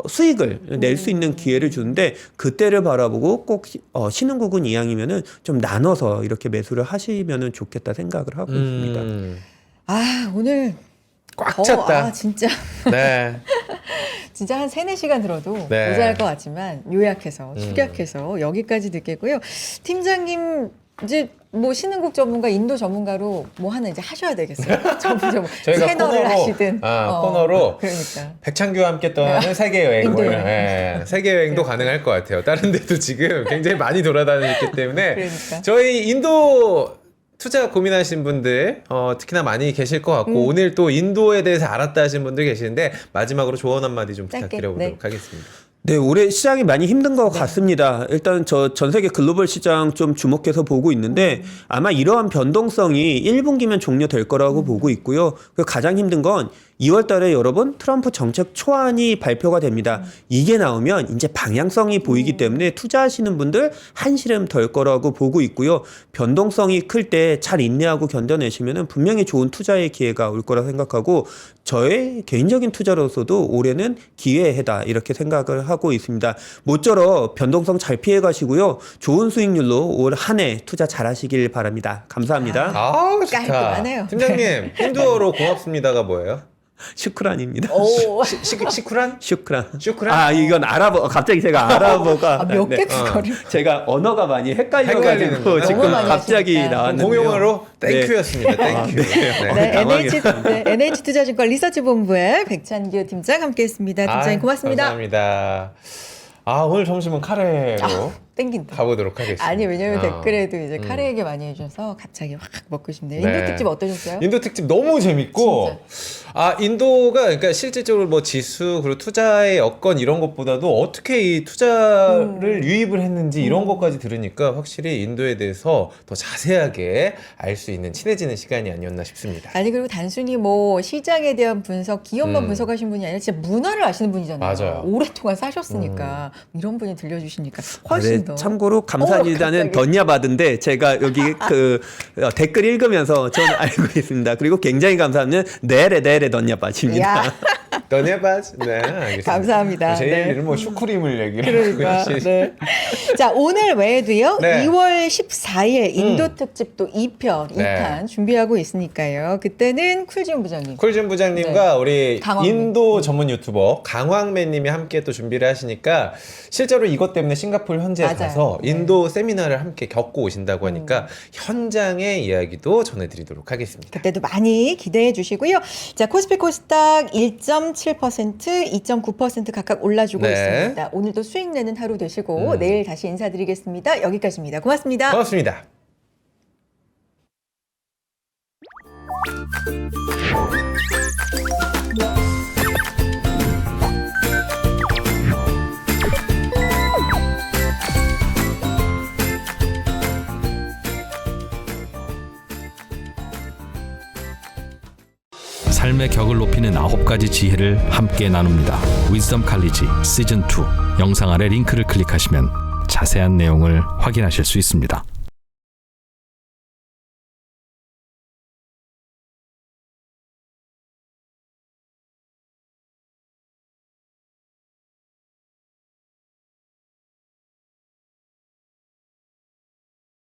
수익을 낼 수 있는 기회를 주는데 그때를 바라보고 꼭 신흥국은 이왕이면은 좀 나눠서 이렇게 매수를 하시면은 좋겠다 생각을 하고 있습니다. 아, 오늘 꽉 찼다. 진짜. 네. 진짜 한 3-4시간 들어도 네. 모자랄 것 같지만 요약해서 축약해서 여기까지 듣겠고요. 팀장님 이제 뭐 신흥국 전문가, 인도 전문가로 뭐 하나 이제 하셔야 되겠어요. 전문 저희가 채널을 코너로, 하시든 코너로 그러니까 백창규와 함께 떠나는 세계 여행을 인도 여행. 세계 여행도 가능할 것 같아요. 다른 데도 지금 굉장히 많이 돌아다니기 때문에 그러니까. 저희 인도 투자 고민하신 분들 특히나 많이 계실 것 같고 오늘 또 인도에 대해서 알았다 하신 분들 계시는데 마지막으로 조언 한마디 좀 짧게, 부탁드려보도록 하겠습니다. 네, 올해 시장이 많이 힘든 것 같습니다. 일단 저 전 세계 글로벌 시장 좀 주목해서 보고 있는데 아마 이러한 변동성이 1분기면 종료될 거라고 보고 있고요. 그 가장 힘든 건 2월 달에 여러분 트럼프 정책 초안이 발표가 됩니다. 이게 나오면 이제 방향성이 보이기 때문에 투자하시는 분들 한시름 덜 거라고 보고 있고요. 변동성이 클 때 잘 인내하고 견뎌내시면 분명히 좋은 투자의 기회가 올 거라 생각하고 저의 개인적인 투자로서도 올해는 기회의 해다 이렇게 생각을 하고 있습니다. 모쪼록 변동성 잘 피해 가시고요. 좋은 수익률로 올 한 해 투자 잘 하시길 바랍니다. 감사합니다. 아우 좋다. 깔끔하네요. 팀장님 힌두어로 고맙습니다가 뭐예요? 슈크란입니다. 오. 시쿠란? 슈크란. 슈크란? 아, 이건 아랍어. 갑자기 제가 아랍어가 몇 개 국어를 제가 언어가 많이 헷갈려가지고 헷갈리는구나. 지금 너무 많이 갑자기 하시니까. 나왔는데요. 공용어로 네. 땡큐였습니다. 땡큐. 네, 당황했어요. NH투자증권 리서치본부의 백찬규 팀장 함께했습니다. 팀장님 고맙습니다. 감사합니다. 아 오늘 점심은 카레로 땡긴다. 가보도록 하겠습니다. 아니 왜냐면 댓글에도 이제 카레 얘기 많이 해주셔서 갑자기 확 먹고 싶네요. 인도 네. 특집 어떠셨어요? 인도 특집 너무 재밌고 인도가 그러니까 실질적으로 뭐 지수 그리고 투자의 여건 이런 것보다도 어떻게 이 투자를 유입을 했는지 이런 것까지 들으니까 확실히 인도에 대해서 더 자세하게 알 수 있는 친해지는 시간이 아니었나 싶습니다. 아니 그리고 단순히 뭐 시장에 대한 분석, 기업만 분석하신 분이 아니라 진짜 문화를 아시는 분이잖아요. 맞아요. 오랫동안 사셨으니까 이런 분이 들려주시니까 네, 훨씬 더. 참고로 감사합니다는 갑자기. 던야바드인데 제가 여기 그 댓글 읽으면서 저는 알고 있습니다. 그리고 굉장히 감사하면 네레 던야바드입니다. 야, 너네바즈 네 알겠습니다. 감사합니다. 제 네. 얘기는 뭐 슈크림을 얘기를 그러니까. 하고 네. 자 오늘 외에도요. 네. 2월 14일 인도 특집도 2편, 네. 2탄 준비하고 있으니까요. 그때는 쿨지훈 부장님. 쿨진 부장님과 우리 강황맨. 인도 전문 유튜버 강황맨님이 함께 또 준비를 하시니까 실제로 이것 때문에 싱가포르 현지에 맞아요. 가서 네. 인도 세미나를 함께 겪고 오신다고 하니까 현장의 이야기도 전해드리도록 하겠습니다. 그때도 많이 기대해 주시고요. 자, 코스피 코스닥 1.7%, 2.9% 각각 올라주고 네. 있습니다. 오늘도 수익 내는 하루 되시고 내일 다시 인사드리겠습니다. 여기까지입니다. 고맙습니다. 고맙습니다. 삶의 격을 높이는 9가지 지혜를 함께 나눕니다. 위즈덤 칼리지 시즌 2 영상 아래 링크를 클릭하시면 자세한 내용을 확인하실 수 있습니다.